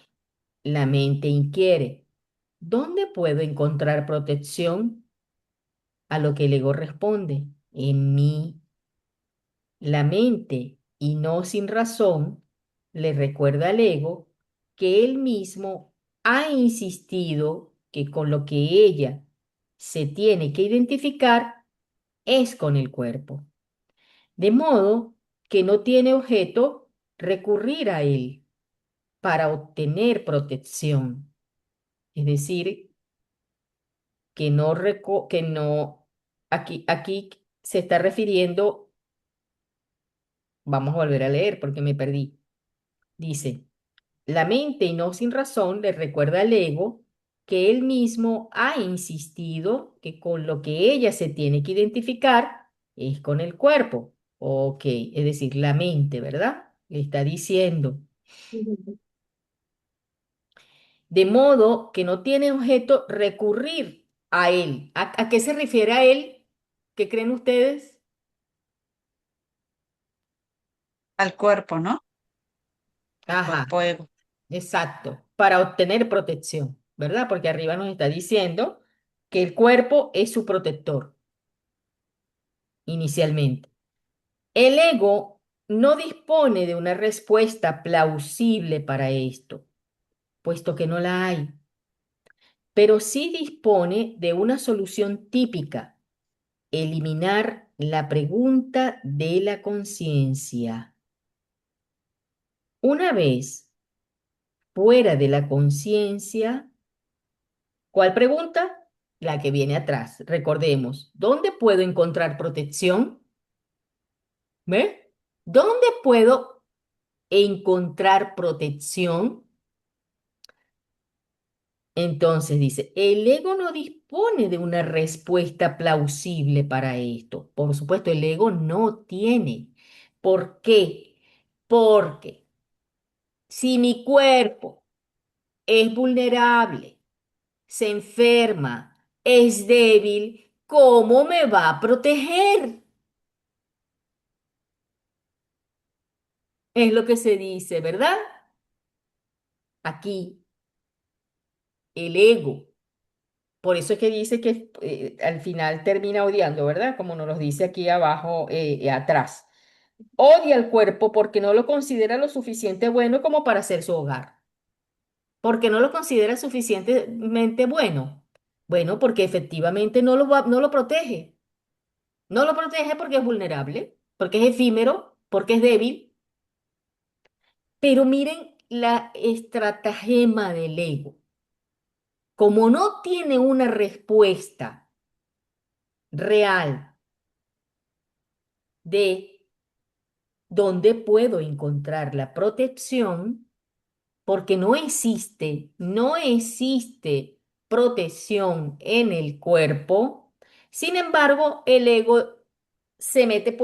S1: la mente inquiere, ¿dónde puedo encontrar protección? A lo que el ego responde, en mí. La mente, y no sin razón, le recuerda al ego que él mismo ha insistido que con lo que ella se tiene que identificar es con el cuerpo, de modo que no tiene objeto recurrir a él para obtener protección. Es decir, que no, aquí se está refiriendo, vamos a volver a leer porque me perdí. Dice, la mente y no sin razón le recuerda al ego que él mismo ha insistido que con lo que ella se tiene que identificar es con el cuerpo. Ok, es decir, la mente, ¿verdad? Le está diciendo.
S3: Ujú.
S1: De modo que no tiene objeto recurrir a él. A qué se refiere a él? ¿Qué creen ustedes?
S2: Al cuerpo, ¿no? Al
S1: Ajá,
S2: cuerpo ego.
S1: exacto, para obtener protección, ¿verdad? Porque arriba nos está diciendo que el cuerpo es su protector inicialmente. El ego no dispone de una respuesta plausible para esto, puesto que no la hay, pero sí dispone de una solución típica: eliminar la pregunta de la conciencia. Una vez fuera de la conciencia, ¿cuál pregunta? La que viene atrás. Recordemos, ¿dónde puedo encontrar protección? ¿Ve? ¿Dónde puedo encontrar protección? Entonces dice, el ego no dispone de una respuesta plausible para esto. Por supuesto, el ego no tiene. ¿Por qué? Porque si mi cuerpo es vulnerable, se enferma, es débil, ¿cómo me va a proteger? Es lo que se dice, ¿verdad? Aquí, el ego. Por eso es que dice que al final termina odiando, ¿verdad? Como nos lo dice aquí abajo, atrás. Odia al cuerpo porque no lo considera lo suficiente bueno como para ser su hogar. ¿Porque no lo considera suficientemente bueno? Bueno, porque efectivamente no lo protege. No lo protege porque es vulnerable, porque es efímero, porque es débil. Pero miren la estratagema del ego. Como no tiene una respuesta real de dónde puedo encontrar la protección, porque no existe protección en el cuerpo. Sin embargo, el ego se mete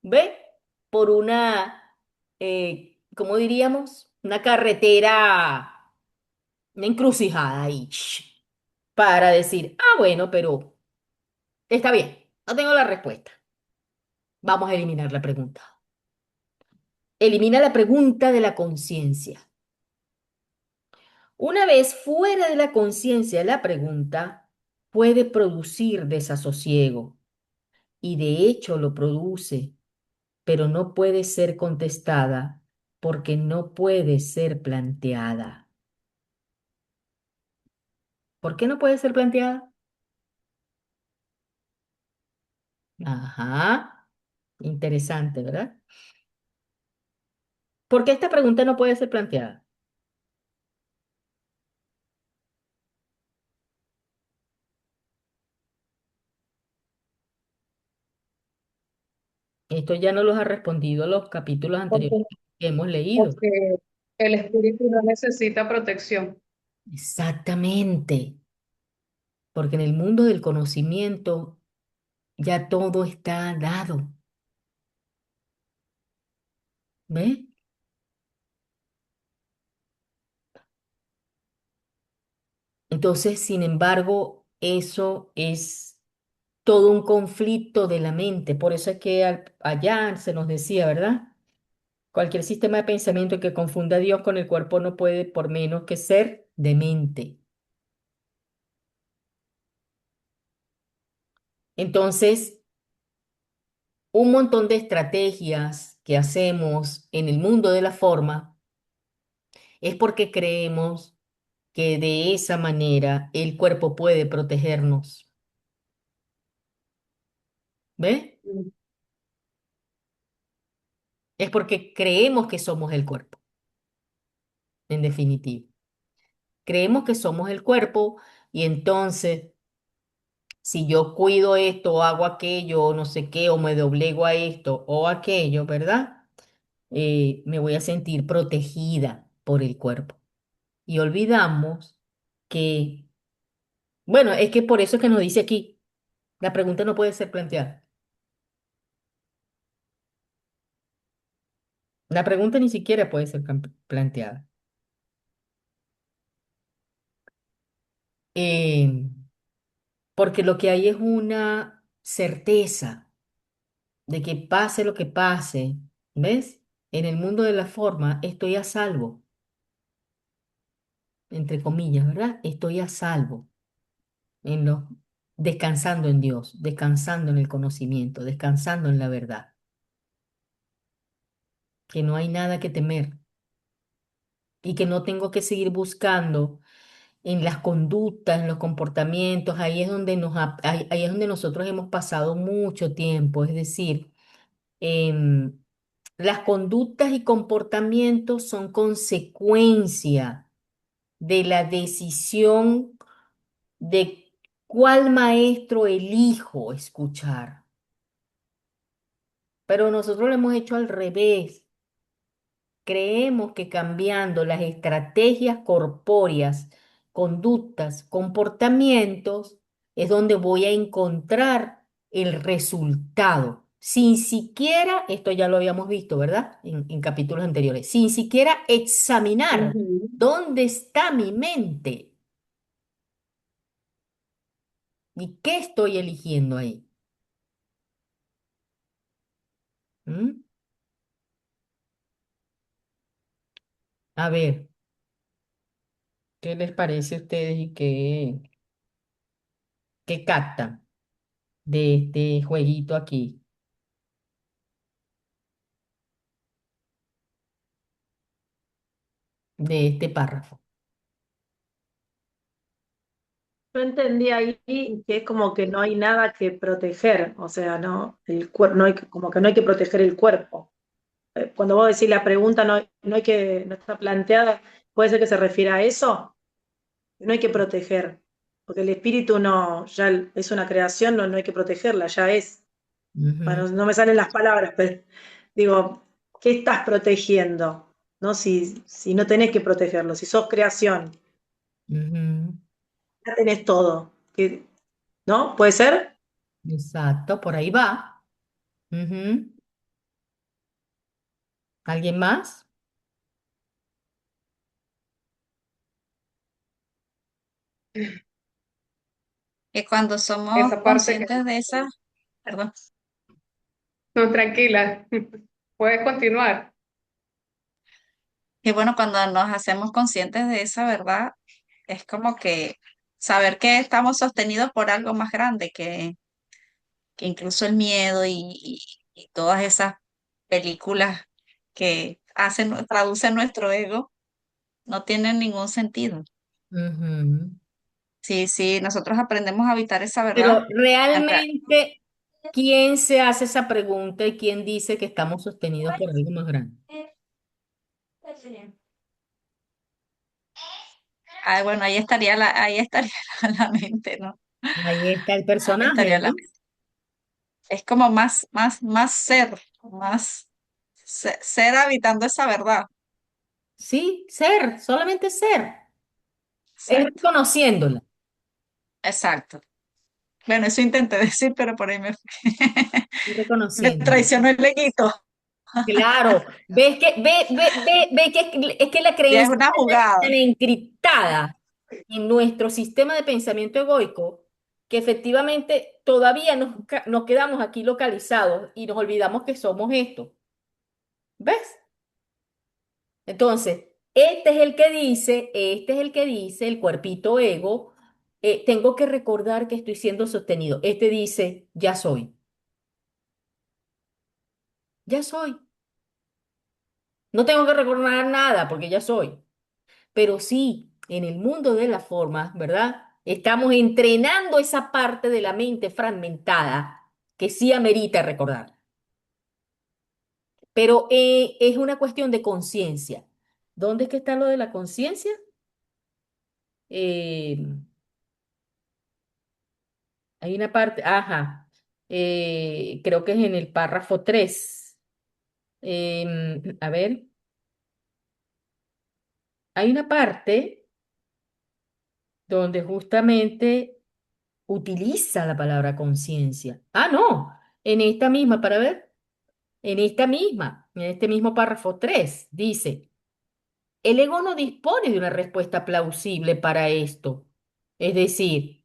S1: ¿ve? Por ¿cómo diríamos? Una carretera, una encrucijada ahí, para decir, bueno, pero está bien, no tengo la respuesta. Vamos a eliminar la pregunta. Elimina la pregunta de la conciencia. Una vez fuera de la conciencia la pregunta puede producir desasosiego y de hecho lo produce, pero no puede ser contestada porque no puede ser planteada. ¿Por qué no puede ser planteada? Ajá, interesante, ¿verdad? ¿Por qué esta pregunta no puede ser planteada? Esto ya nos lo ha respondido los capítulos anteriores
S3: Porque,
S1: que hemos leído.
S3: porque el espíritu no necesita protección.
S1: Exactamente, porque en el mundo del conocimiento ya todo está dado. ¿Ves? Entonces, sin embargo, eso es todo un conflicto de la mente. Por eso es que allá se nos decía, ¿verdad? Cualquier sistema de pensamiento que confunda a Dios con el cuerpo no puede por menos que ser demente. Entonces, un montón de estrategias que hacemos en el mundo de la forma es porque creemos que de esa manera el cuerpo puede protegernos. ¿Ves?
S3: Mm.
S1: Es porque creemos que somos el cuerpo, en definitiva. Creemos que somos el cuerpo y entonces, si yo cuido esto o hago aquello o no sé qué, o me doblego a esto o aquello, ¿verdad? Me voy a sentir protegida por el cuerpo. Y olvidamos que, bueno, es que por eso es que nos dice aquí, la pregunta no puede ser planteada. La pregunta ni siquiera puede ser planteada. Eh, Porque lo que hay es una certeza de que pase lo que pase, ¿ves? En el mundo de la forma estoy a salvo, entre comillas, ¿verdad? Estoy a salvo en lo, descansando en Dios, descansando en el conocimiento, descansando en la verdad, que no hay nada que temer y que no tengo que seguir buscando en las conductas, en los comportamientos, ahí es donde ahí es donde nosotros hemos pasado mucho tiempo, es decir, em, las conductas y comportamientos son consecuencia de la decisión de cuál maestro elijo escuchar. Pero nosotros lo hemos hecho al revés. Creemos que cambiando las estrategias corpóreas, conductas, comportamientos, es donde voy a encontrar el resultado. Sin siquiera, esto ya lo habíamos visto, ¿verdad? En capítulos anteriores, sin siquiera examinar
S3: Ujú.
S1: dónde está mi mente y qué estoy eligiendo ahí. ¿Mm? A ver, ¿qué les parece a ustedes y qué captan de este jueguito aquí, de este párrafo?
S4: Yo entendí ahí que es como que no hay nada que proteger, o sea, no, no hay, como que no hay que proteger el cuerpo. Cuando vos decís la pregunta no hay que, no está planteada, puede ser que se refiera a eso, no hay que proteger, porque el espíritu no, ya es una creación, no hay que protegerla, ya es.
S1: Ujú,
S4: Bueno, no me salen las palabras, pero digo, ¿qué estás protegiendo? ¿No? Si no tenés que protegerlo, si sos creación,
S1: ujú.
S4: ya tenés todo. ¿No? ¿Puede ser?
S1: Exacto, por ahí va. Ujú. ¿Alguien más?
S2: Que cuando somos
S3: Esa parte que...
S2: conscientes de esa, perdón,
S3: No, tranquila, puedes continuar.
S2: que bueno, cuando nos hacemos conscientes de esa verdad, es como que saber que estamos sostenidos por algo más grande que incluso el miedo y todas esas películas que hacen, traducen nuestro ego, no tienen ningún sentido.
S1: Ujú.
S2: Si nosotros aprendemos a habitar esa verdad,
S1: Pero
S2: en rea-
S1: realmente, ¿quién se hace esa pregunta y quién dice que estamos sostenidos por algo más grande?
S2: bueno, ahí estaría la mente, ¿no?
S1: Ahí está el
S2: Ahí estaría
S1: personaje,
S2: la
S1: ¿no?
S2: mente. Es como más ser, más ser habitando esa verdad.
S1: Sí, ser, solamente ser. Es
S2: Exacto,
S1: reconociéndola.
S2: exacto. Bueno, eso intenté decir, pero por ahí
S1: Es
S2: me
S1: reconociéndola.
S2: traicionó el leguito.
S1: Claro, ves que, ve que es que la
S2: Ya es
S1: creencia
S2: una
S1: está
S2: jugada.
S1: tan encriptada en nuestro sistema de pensamiento egoico que efectivamente todavía nos quedamos aquí localizados y nos olvidamos que somos esto. ¿Ves? Entonces, este es el que dice, el cuerpito ego, tengo que recordar que estoy siendo sostenido. Este dice, ya soy. No tengo que recordar nada porque ya soy. Pero sí, en el mundo de las formas, ¿verdad? Estamos entrenando esa parte de la mente fragmentada que sí amerita recordar. Pero es una cuestión de conciencia. ¿Dónde es que está lo de la conciencia? Eh, Hay una parte, ajá, creo que es en el párrafo 3. A ver, hay una parte donde justamente utiliza la palabra conciencia. Ah, no, en esta misma, para ver, en este mismo párrafo 3 dice, el ego no dispone de una respuesta plausible para esto. Es decir,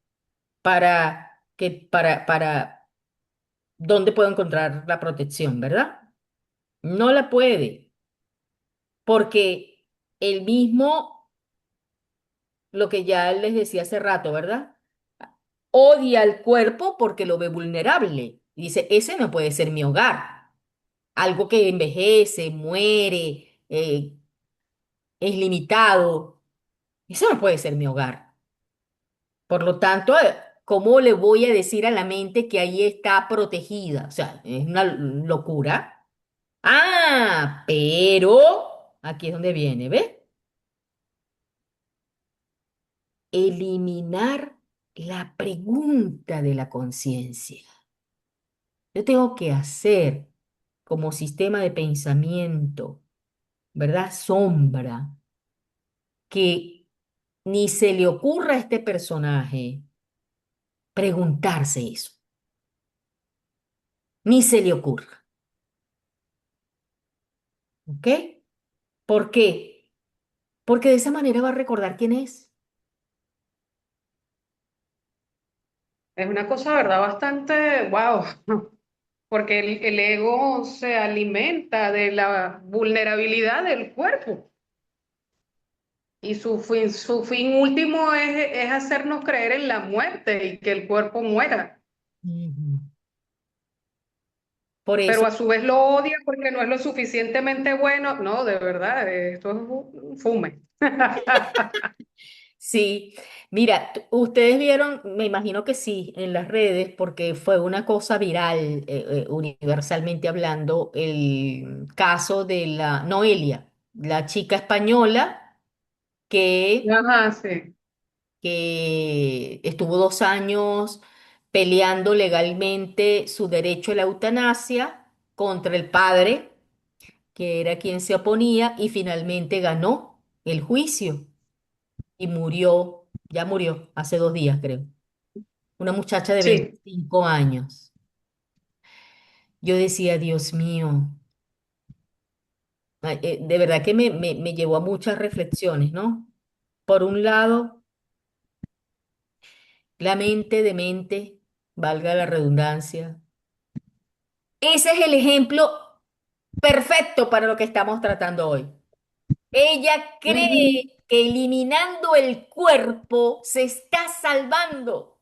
S1: para dónde puedo encontrar la protección, ¿verdad? No la puede, porque el mismo, lo que ya les decía hace rato, ¿verdad? Odia al cuerpo porque lo ve vulnerable. Y dice, ese no puede ser mi hogar. Algo que envejece, muere, es limitado. Eso no puede ser mi hogar. Por lo tanto, ¿cómo le voy a decir a la mente que ahí está protegida? O sea, es una locura. Ah, pero aquí es donde viene, ¿ves? Eliminar la pregunta de la conciencia. Yo tengo que hacer como sistema de pensamiento, ¿verdad? Sombra, que ni se le ocurra a este personaje preguntarse eso, ni se le ocurra, ¿ok? ¿Por qué? Porque de esa manera va a recordar quién es.
S3: Es una cosa, ¿verdad? Bastante, wow, porque el ego se alimenta de la vulnerabilidad del cuerpo y su fin último es hacernos creer en la muerte y que el cuerpo muera,
S1: Ujú. Por eso,
S3: pero a su vez lo odia porque no es lo suficientemente bueno. No, de verdad, esto es un fume.
S1: sí, mira, ustedes vieron, me imagino que sí, en las redes, porque fue una cosa viral, universalmente hablando, el caso de la Noelia, la chica española que,
S3: Ajá, sí.
S1: que estuvo 2 años peleando legalmente su derecho a la eutanasia contra el padre, que era quien se oponía, y finalmente ganó el juicio y murió, ya murió, hace 2 días creo, una muchacha de
S3: Sí,
S1: 25 años. Yo decía, Dios mío, ay, de verdad que me llevó a muchas reflexiones, ¿no? Por un lado, la mente de mente, valga la redundancia. Ese es el ejemplo perfecto para lo que estamos tratando hoy. Ella
S3: ujú,
S1: cree que eliminando el cuerpo se está salvando.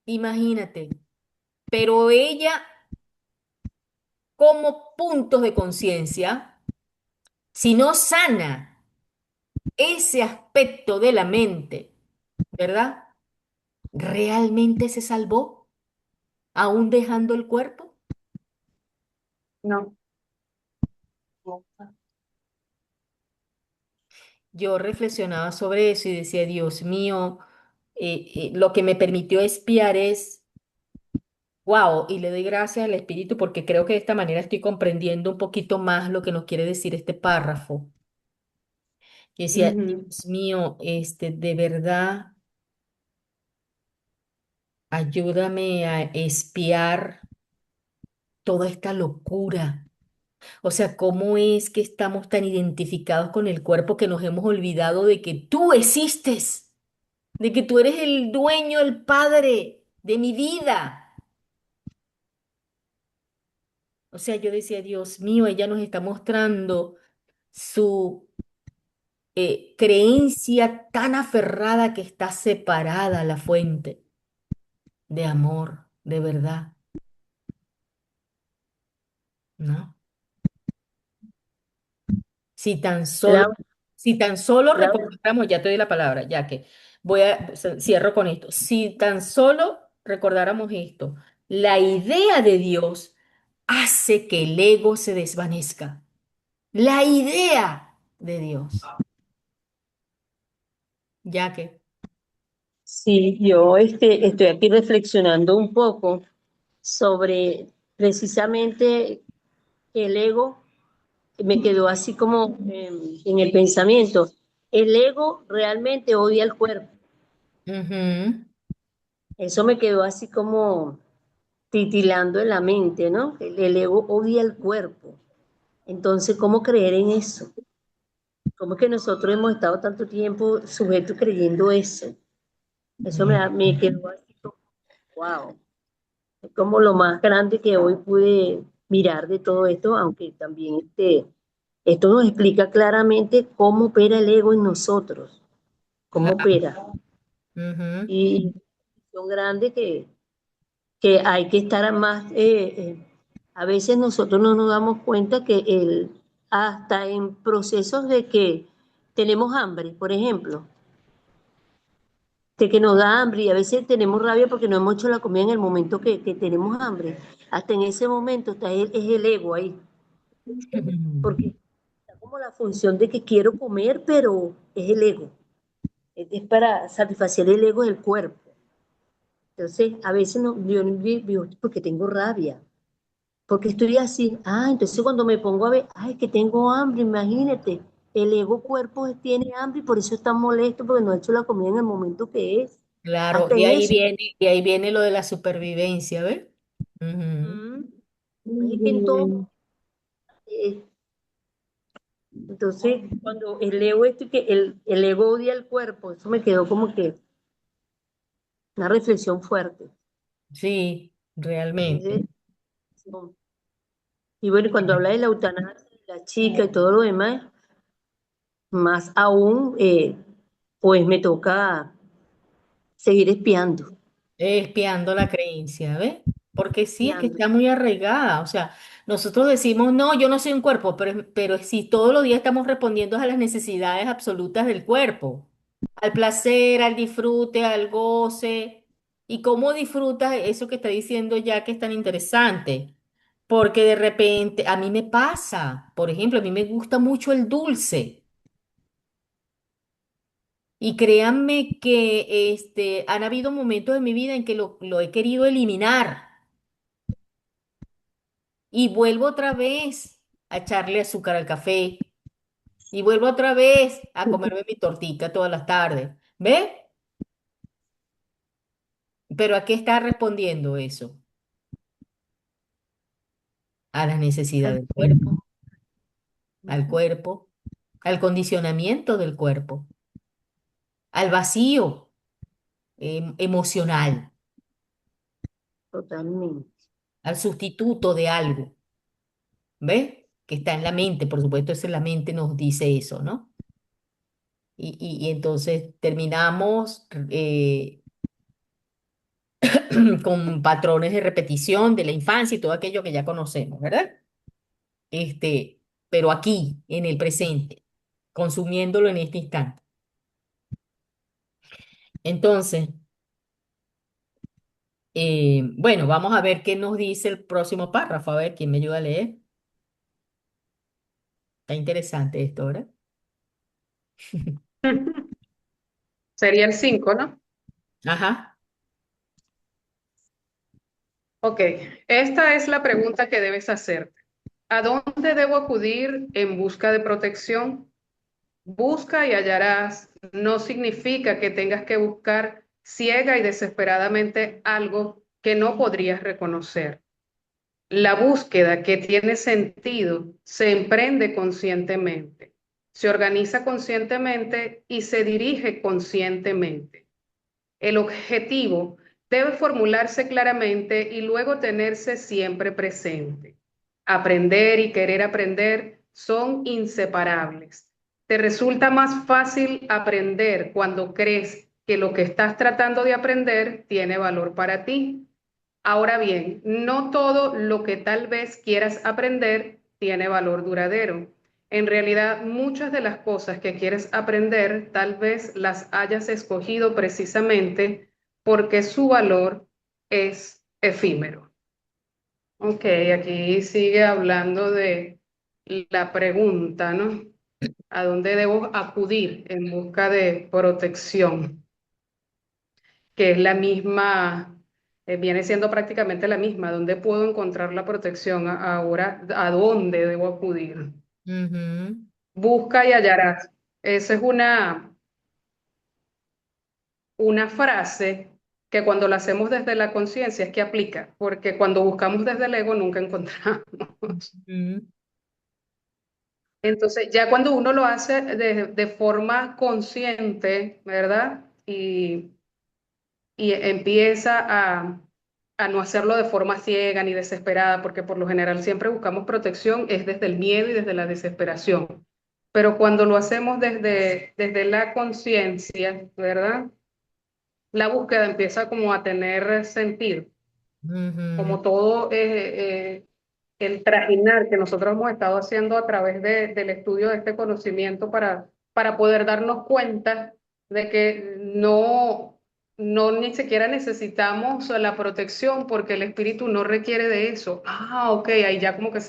S1: Imagínate. Pero ella, como puntos de conciencia, si no sana ese aspecto de la mente, ¿verdad? ¿Realmente se salvó aún dejando el cuerpo?
S3: no.
S1: Yo reflexionaba sobre eso y decía, Dios mío, lo que me permitió espiar es, wow, y le doy gracias al Espíritu porque creo que de esta manera estoy comprendiendo un poquito más lo que nos quiere decir este párrafo. Y decía,
S3: Ujú.
S1: Dios mío, de verdad, ayúdame a espiar toda esta locura. O sea, ¿cómo es que estamos tan identificados con el cuerpo que nos hemos olvidado de que tú existes, de que tú eres el dueño, el padre de mi vida? O sea, yo decía, Dios mío, ella nos está mostrando su creencia tan aferrada que está separada a la fuente de amor, de verdad, ¿no? Si tan solo,
S5: Clau-
S1: si tan solo
S5: Claudia,
S1: recordáramos, ya te doy la palabra, ya que cierro con esto. Si tan solo recordáramos esto, la idea de Dios hace que el ego se desvanezca. La idea de Dios, ya que.
S5: sí, yo estoy aquí reflexionando un poco sobre precisamente el ego, me quedó así como en el pensamiento. El ego realmente odia al cuerpo.
S1: Ujú,
S5: Eso me quedó así como titilando en la mente, ¿no? El ego odia al cuerpo. Entonces, ¿cómo creer en eso? ¿Cómo es que nosotros hemos estado tanto tiempo sujetos creyendo eso? Eso me quedó así como, wow. Es como lo más grande que hoy pude mirar de todo esto, aunque también esto nos explica claramente cómo opera el ego en nosotros, cómo
S1: claro.
S5: opera.
S1: Ujú,
S5: Y son grandes que hay que estar más, a veces nosotros no nos damos cuenta que hasta en procesos de que tenemos hambre, por ejemplo, de que nos da hambre y a veces tenemos rabia porque no hemos hecho la comida en el momento que tenemos hambre. Hasta en ese momento es el ego ahí, porque está como la función de que quiero comer, pero es el ego. Es para satisfacer el ego del cuerpo. Entonces, a veces no, yo vivo porque tengo rabia, porque estoy así. Ah, entonces cuando me pongo a ver, ay, que tengo hambre, imagínate. El ego cuerpo tiene hambre y por eso está molesto porque no ha hecho la comida en el momento que es.
S1: claro,
S5: Hasta en eso.
S1: de ahí viene lo de la supervivencia, ¿ves? Ujú.
S5: Mm. Es que en todo, eh, entonces, cuando el ego, que el ego odia el cuerpo, eso me quedó como que una reflexión fuerte.
S1: Sí, realmente.
S5: Ese- Y bueno, cuando habla de la eutanasia, de la chica y todo lo demás, más aún, pues me toca seguir espiando,
S1: Espiando la creencia, ¿ves? Porque sí, es que
S5: espiando.
S1: está muy arraigada. O sea, nosotros decimos, no, yo no soy un cuerpo, pero sí, todos los días estamos respondiendo a las necesidades absolutas del cuerpo, al placer, al disfrute, al goce. ¿Y cómo disfrutas eso que está diciendo ya que es tan interesante? Porque de repente, a mí me pasa, por ejemplo, a mí me gusta mucho el dulce. Y créanme que han habido momentos en mi vida en que lo he querido eliminar y vuelvo otra vez a echarle azúcar al café y vuelvo otra vez a comerme mi tortita todas las tardes. ¿Ve? Pero ¿a qué está respondiendo eso? A las necesidades del cuerpo, al condicionamiento del cuerpo, al vacío emocional,
S5: Totalmente.
S1: al sustituto de algo. ¿Ves? Que está en la mente, por supuesto, eso en la mente nos dice eso, ¿no? Y entonces terminamos con patrones de repetición de la infancia y todo aquello que ya conocemos, ¿verdad? Pero aquí, en el presente, consumiéndolo en este instante. Entonces, bueno, vamos a ver qué nos dice el próximo párrafo. A ver, ¿quién me ayuda a leer? Está interesante esto, ¿verdad?
S3: Sería el 5, ¿no?
S1: Ajá.
S3: Ok, esta es la pregunta que debes hacer. ¿A dónde debo acudir en busca de protección? Busca y hallarás. No significa que tengas que buscar ciega y desesperadamente algo que no podrías reconocer. La búsqueda que tiene sentido se emprende conscientemente, se organiza conscientemente y se dirige conscientemente. El objetivo debe formularse claramente y luego tenerse siempre presente. Aprender y querer aprender son inseparables. Te resulta más fácil aprender cuando crees que lo que estás tratando de aprender tiene valor para ti. Ahora bien, no todo lo que tal vez quieras aprender tiene valor duradero. En realidad, muchas de las cosas que quieres aprender tal vez las hayas escogido precisamente porque su valor es efímero. Ok, aquí sigue hablando de la pregunta, ¿no? ¿A dónde debo acudir en busca de protección? Que es la misma, viene siendo prácticamente la misma. ¿Dónde puedo encontrar la protección? Ahora, ¿a dónde debo acudir?
S1: Ujú,
S3: Busca y hallarás. Esa es una frase que cuando la hacemos desde la conciencia es que aplica, porque cuando buscamos desde el ego nunca encontramos.
S1: ujú,
S3: Entonces, ya cuando uno lo hace de forma consciente, ¿verdad? Y empieza a no hacerlo de forma ciega ni desesperada, porque por lo general siempre buscamos protección, es desde el miedo y desde la desesperación. Pero cuando lo hacemos desde la conciencia, ¿verdad? La búsqueda empieza como a tener sentido,
S1: ujú,
S3: como todo el trajinar que nosotros hemos estado haciendo a través del estudio de este conocimiento para poder darnos cuenta de que no ni siquiera necesitamos la protección porque el espíritu no requiere de eso. Ah, ok, ahí ya como que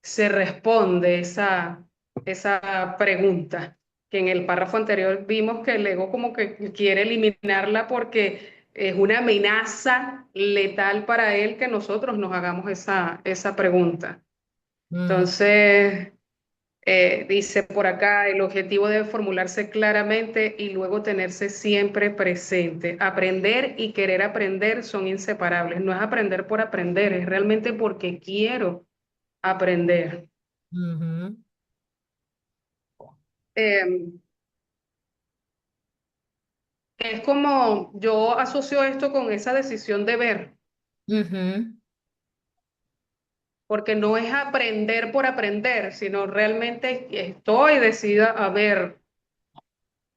S3: se responde esa pregunta, que en el párrafo anterior vimos que el ego como que quiere eliminarla porque es una amenaza letal para él que nosotros nos hagamos esa pregunta.
S1: ujú,
S3: Entonces, dice por acá, el objetivo debe formularse claramente y luego tenerse siempre presente. Aprender y querer aprender son inseparables. No es aprender por aprender, es realmente porque quiero aprender.
S1: ujú,
S3: Eh, es como yo asocio esto con esa decisión de ver,
S1: ujú,
S3: porque no es aprender por aprender, sino realmente estoy decidida a ver.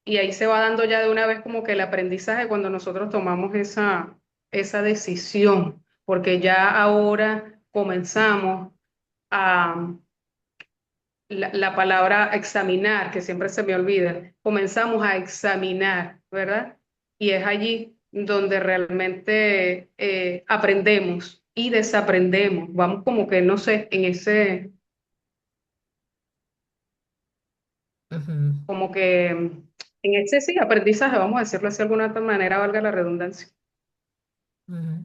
S3: Y ahí se va dando ya de una vez como que el aprendizaje cuando nosotros tomamos esa decisión, porque ya ahora comenzamos a la palabra examinar, que siempre se me olvida, comenzamos a examinar, ¿verdad? Y es allí donde realmente aprendemos y desaprendemos. Vamos como que, no sé,
S1: ujú,
S3: como que en ese sí, aprendizaje, vamos a decirlo así de alguna otra manera, valga la redundancia.
S1: ujú.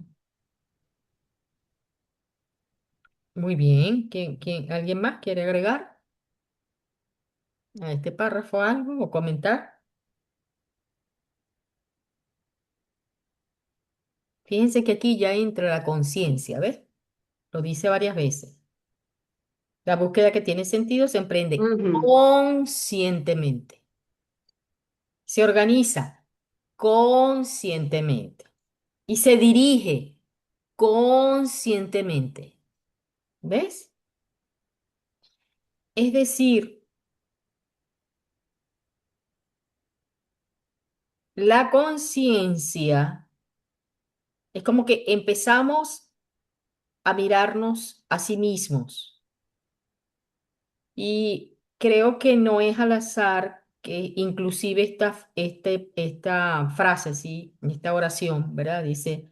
S1: Muy bien. ¿Alguien más quiere agregar a este párrafo algo o comentar? Fíjense que aquí ya entra la conciencia, ¿ves? Lo dice varias veces. La búsqueda que tiene sentido se emprende
S3: Ujú,
S1: conscientemente. Se organiza conscientemente y se dirige conscientemente. ¿Ves? Es decir, la conciencia es como que empezamos a mirarnos a sí mismos y creo que no es al azar que inclusive esta frase, ¿sí? Esta oración, ¿verdad? Dice,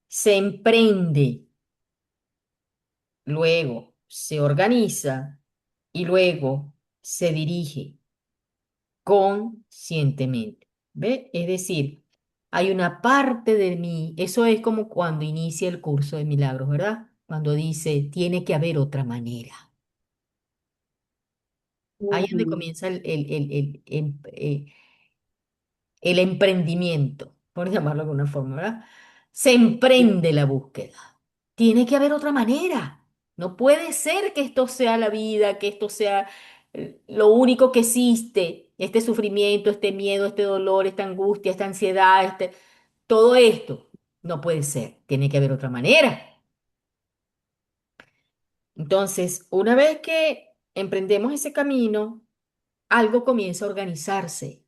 S1: se emprende, luego se organiza y luego se dirige conscientemente. ¿Ve? Es decir, hay una parte de mí, eso es como cuando inicia el curso de milagros, ¿verdad? Cuando dice, tiene que haber otra manera. Ahí es donde
S3: Ujú.
S1: comienza el emprendimiento, por llamarlo de alguna forma, ¿verdad? Se emprende la búsqueda. Tiene que haber otra manera. No puede ser que esto sea la vida, que esto sea lo único que existe, este sufrimiento, este miedo, este dolor, esta angustia, esta ansiedad, todo esto. No puede ser. Tiene que haber otra manera. Entonces, una vez que emprendemos ese camino, algo comienza a organizarse.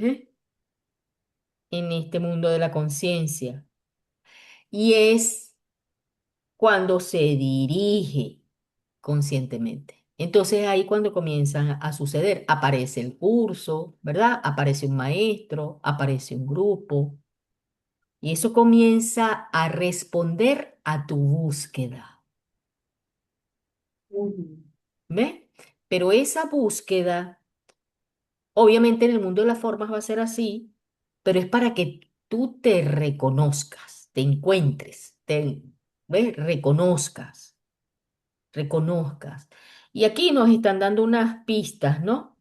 S1: ¿Eh? En este mundo de la conciencia. Y es cuando se dirige conscientemente. Entonces ahí cuando comienzan a suceder, aparece el curso, ¿verdad? Aparece un maestro, aparece un grupo, y eso comienza a responder a tu búsqueda,
S3: Ujú.
S1: ¿ves? Pero esa búsqueda, obviamente en el mundo de las formas va a ser así, pero es para que tú te reconozcas, te encuentres, ¿ves? Reconozcas. Y aquí nos están dando unas pistas, ¿no?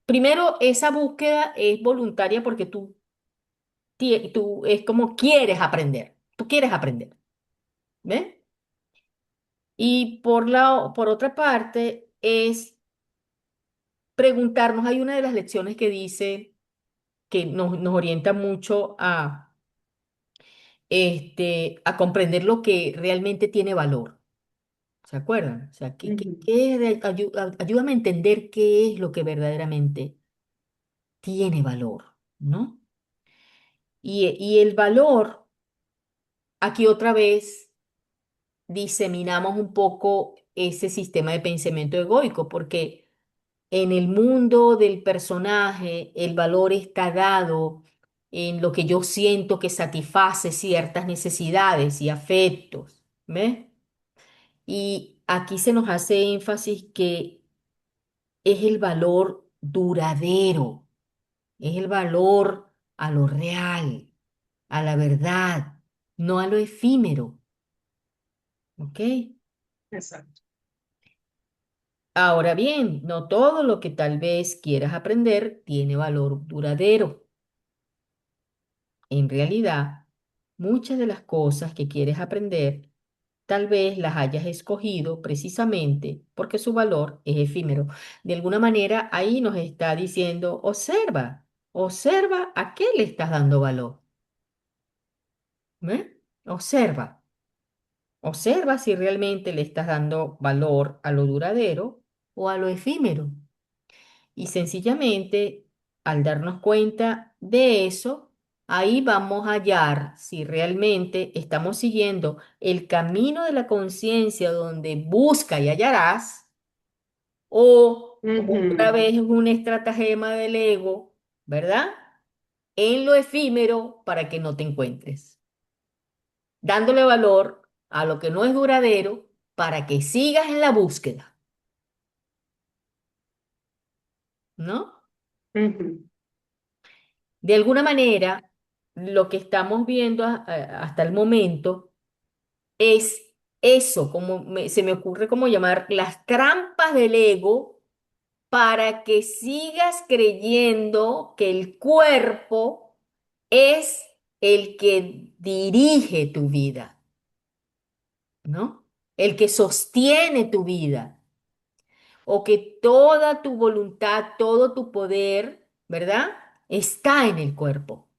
S1: Primero, esa búsqueda es voluntaria porque tú es como quieres aprender, tú quieres aprender, ¿ves? Y por otra parte, es preguntarnos, hay una de las lecciones que dice que nos orienta mucho a comprender lo que realmente tiene valor. ¿Se acuerdan? O sea,
S3: Ujú.
S1: ayúdame a entender qué es lo que verdaderamente tiene valor, ¿no? Y el valor, aquí otra vez diseminamos un poco ese sistema de pensamiento egoico, porque en el mundo del personaje el valor está dado en lo que yo siento que satisface ciertas necesidades y afectos, ¿ves? Y aquí se nos hace énfasis que es el valor duradero, es el valor a lo real, a la verdad, no a lo efímero, ¿ok?
S3: Exacto.
S1: Ahora bien, no todo lo que tal vez quieras aprender tiene valor duradero. En realidad, muchas de las cosas que quieres aprender tal vez las hayas escogido precisamente porque su valor es efímero. De alguna manera, ahí nos está diciendo, observa a qué le estás dando valor. ¿Eh? Observa. Observa si realmente le estás dando valor a lo duradero o a lo efímero. Y sencillamente, al darnos cuenta de eso, ahí vamos a hallar si realmente estamos siguiendo el camino de la conciencia donde busca y hallarás, o otra
S3: Ujú.
S1: vez un estratagema del ego, ¿verdad? En lo efímero para que no te encuentres, dándole valor a lo que no es duradero para que sigas en la búsqueda, ¿no?
S3: Ujú.
S1: De alguna manera, lo que estamos viendo hasta el momento es eso, se me ocurre como llamar las trampas del ego para que sigas creyendo que el cuerpo es el que dirige tu vida, ¿no? El que sostiene tu vida, o que toda tu voluntad, todo tu poder, ¿verdad? Está en el cuerpo.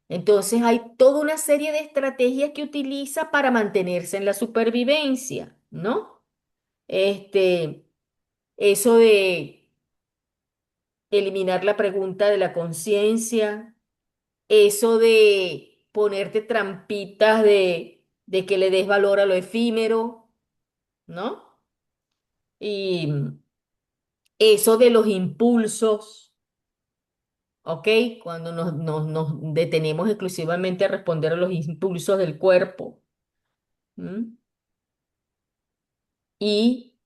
S1: Entonces hay toda una serie de estrategias que utiliza para mantenerse en la supervivencia, ¿no? Este, eso de eliminar la pregunta de la conciencia, eso de ponerte trampitas de que le des valor a lo efímero, ¿no? Y eso de los impulsos, ¿ok? Cuando nos detenemos exclusivamente a responder a los impulsos del cuerpo. ¿M? Y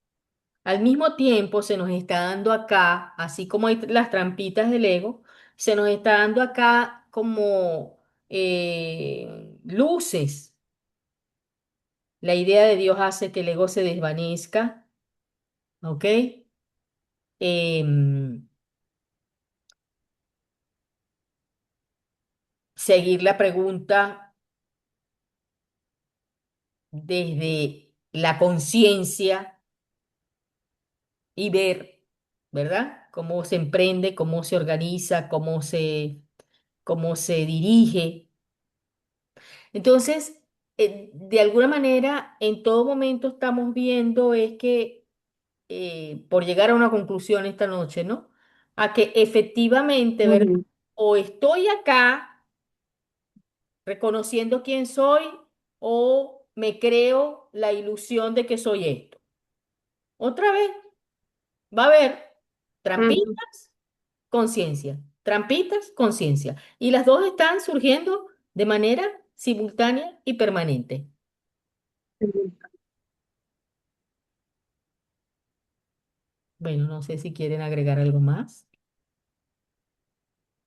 S1: Al mismo tiempo se nos está dando acá, así como hay las trampitas del ego, se nos está dando acá como luces. La idea de Dios hace que el ego se desvanezca, ¿ok? Em, seguir la pregunta desde la conciencia y ver, ¿verdad? Cómo se emprende, cómo se organiza, cómo se dirige. Entonces, de alguna manera, en todo momento estamos viendo es que, por llegar a una conclusión esta noche, ¿no? A que efectivamente, ¿verdad?
S3: Ujú.
S1: O estoy acá reconociendo quién soy o me creo la ilusión de que soy esto. Otra vez, va a haber
S3: Ujú.
S1: trampitas, conciencia, trampitas, conciencia. Y las dos están surgiendo de manera simultánea y permanente. Bueno, no sé si quieren agregar algo más.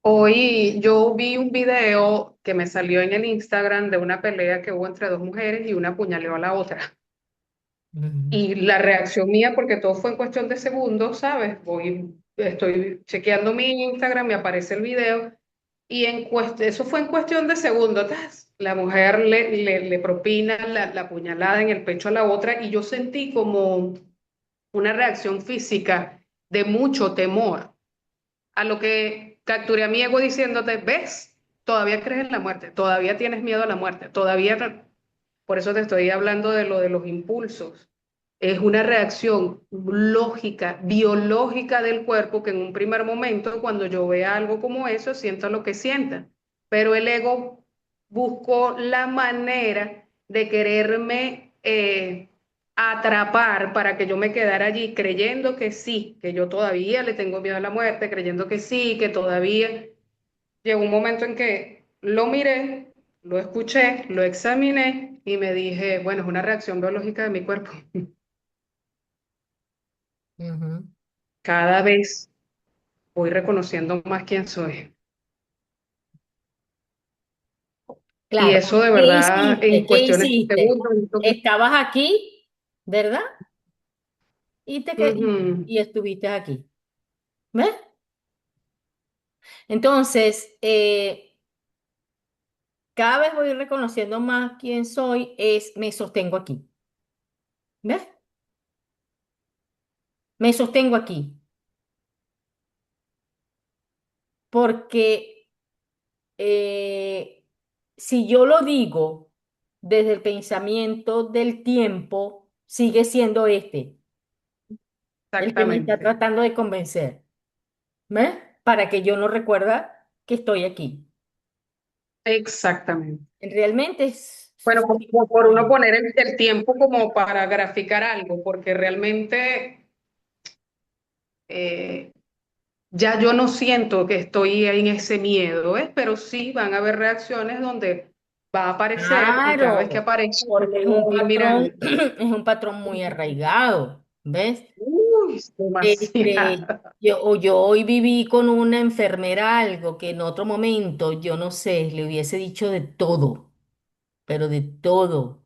S3: Hoy yo vi un video que me salió en el Instagram de una pelea que hubo entre dos mujeres y una apuñaleó a la otra.
S1: Ujú,
S3: Y la reacción mía, porque todo fue en cuestión de segundos, ¿sabes? Estoy chequeando mi Instagram, me aparece el video y eso fue en cuestión de segundos. ¡Tas! La mujer le propina la puñalada en el pecho a la otra y yo sentí como una reacción física de mucho temor, a lo que capturé a mi ego diciéndote, ¿ves? Todavía crees en la muerte, todavía tienes miedo a la muerte, todavía... Por eso te estoy hablando de lo de los impulsos. Es una reacción lógica, biológica del cuerpo que en un primer momento, cuando yo vea algo como eso, siento lo que sienta. Pero el ego buscó la manera de quererme atrapar para que yo me quedara allí creyendo que sí, que yo todavía le tengo miedo a la muerte, creyendo que sí, que todavía... Llegó un momento en que lo miré, lo escuché, lo examiné y me dije, bueno, es una reacción biológica de mi cuerpo.
S1: ujú.
S3: Cada vez voy reconociendo más quién soy. Y
S1: Claro.
S3: eso de
S1: ¿Qué
S3: verdad
S1: hiciste?
S3: en
S1: ¿Qué
S3: cuestiones de
S1: hiciste?
S3: segundos.
S1: Estabas aquí, ¿verdad?
S3: Ujú.
S1: Y estuviste aquí. ¿Ves? Entonces, cada vez voy reconociendo más quién soy, me sostengo aquí. ¿Ves? Me sostengo aquí. Porque si yo lo digo desde el pensamiento del tiempo, sigue siendo este, el que me está
S3: Exactamente,
S1: tratando de convencer. ¿Ves? Para que yo no recuerda que estoy aquí.
S3: exactamente.
S1: Realmente es
S3: Bueno, por uno
S1: simple.
S3: poner el tiempo como para graficar algo, porque realmente eh, ya yo no siento que estoy en ese miedo, ¿eh? Pero sí van a haber reacciones donde va a aparecer y cada vez que
S1: Claro,
S3: aparece yo
S1: porque es un
S3: voy
S1: patrón,
S3: mirando.
S1: es un patrón muy arraigado, ¿ves?
S3: Uy,
S1: Este,
S3: demasiado.
S1: yo hoy viví con una enfermera algo que en otro momento, yo no sé, le hubiese dicho de todo, pero de todo.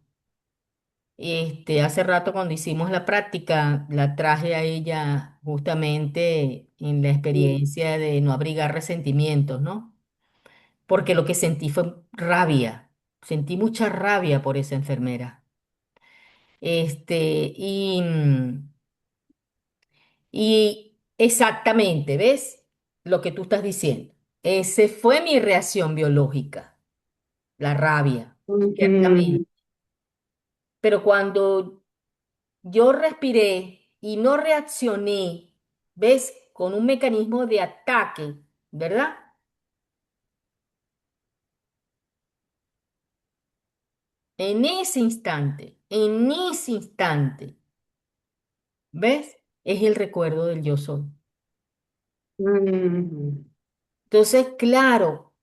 S1: Hace rato cuando hicimos la práctica, la traje a ella justamente en la experiencia de no abrigar resentimientos, ¿no? Porque lo que sentí fue rabia, sentí mucha rabia por esa enfermera. Este, y, y exactamente, ¿ves? Lo que tú estás diciendo. Ese fue mi reacción biológica, la rabia, ciertamente.
S3: Ujú.
S1: Pero cuando yo respiré y no reaccioné, ¿ves? Con un mecanismo de ataque, ¿verdad? En ese instante, ¿ves? Es el recuerdo del yo soy.
S3: Ujú.
S1: Entonces, claro,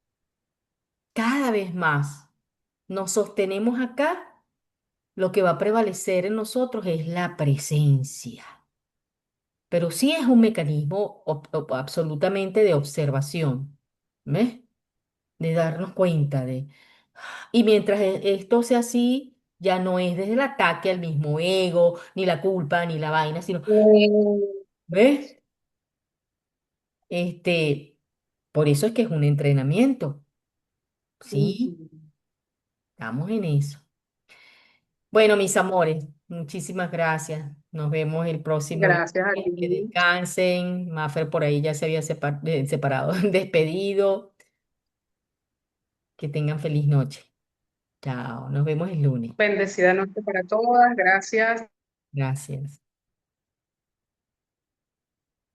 S1: cada vez más nos sostenemos acá, lo que va a prevalecer en nosotros es la presencia. pero sí es un mecanismo absolutamente de observación, ¿ves? De darnos cuenta de... Y mientras esto sea así, ya no es desde el ataque al mismo ego, ni la culpa, ni la vaina, sino, ¿ves? Este, por eso es que es un entrenamiento, ¿sí?
S3: Ujú.
S1: Estamos en eso. Bueno, mis amores, muchísimas gracias. Nos vemos el próximo lunes.
S3: Gracias a
S1: Que
S3: ti.
S1: descansen. Mafer por ahí ya se había separado, despedido. Que tengan feliz noche. Chao. Nos vemos el lunes.
S3: Bendecida noche para todas. Gracias.
S1: Gracias.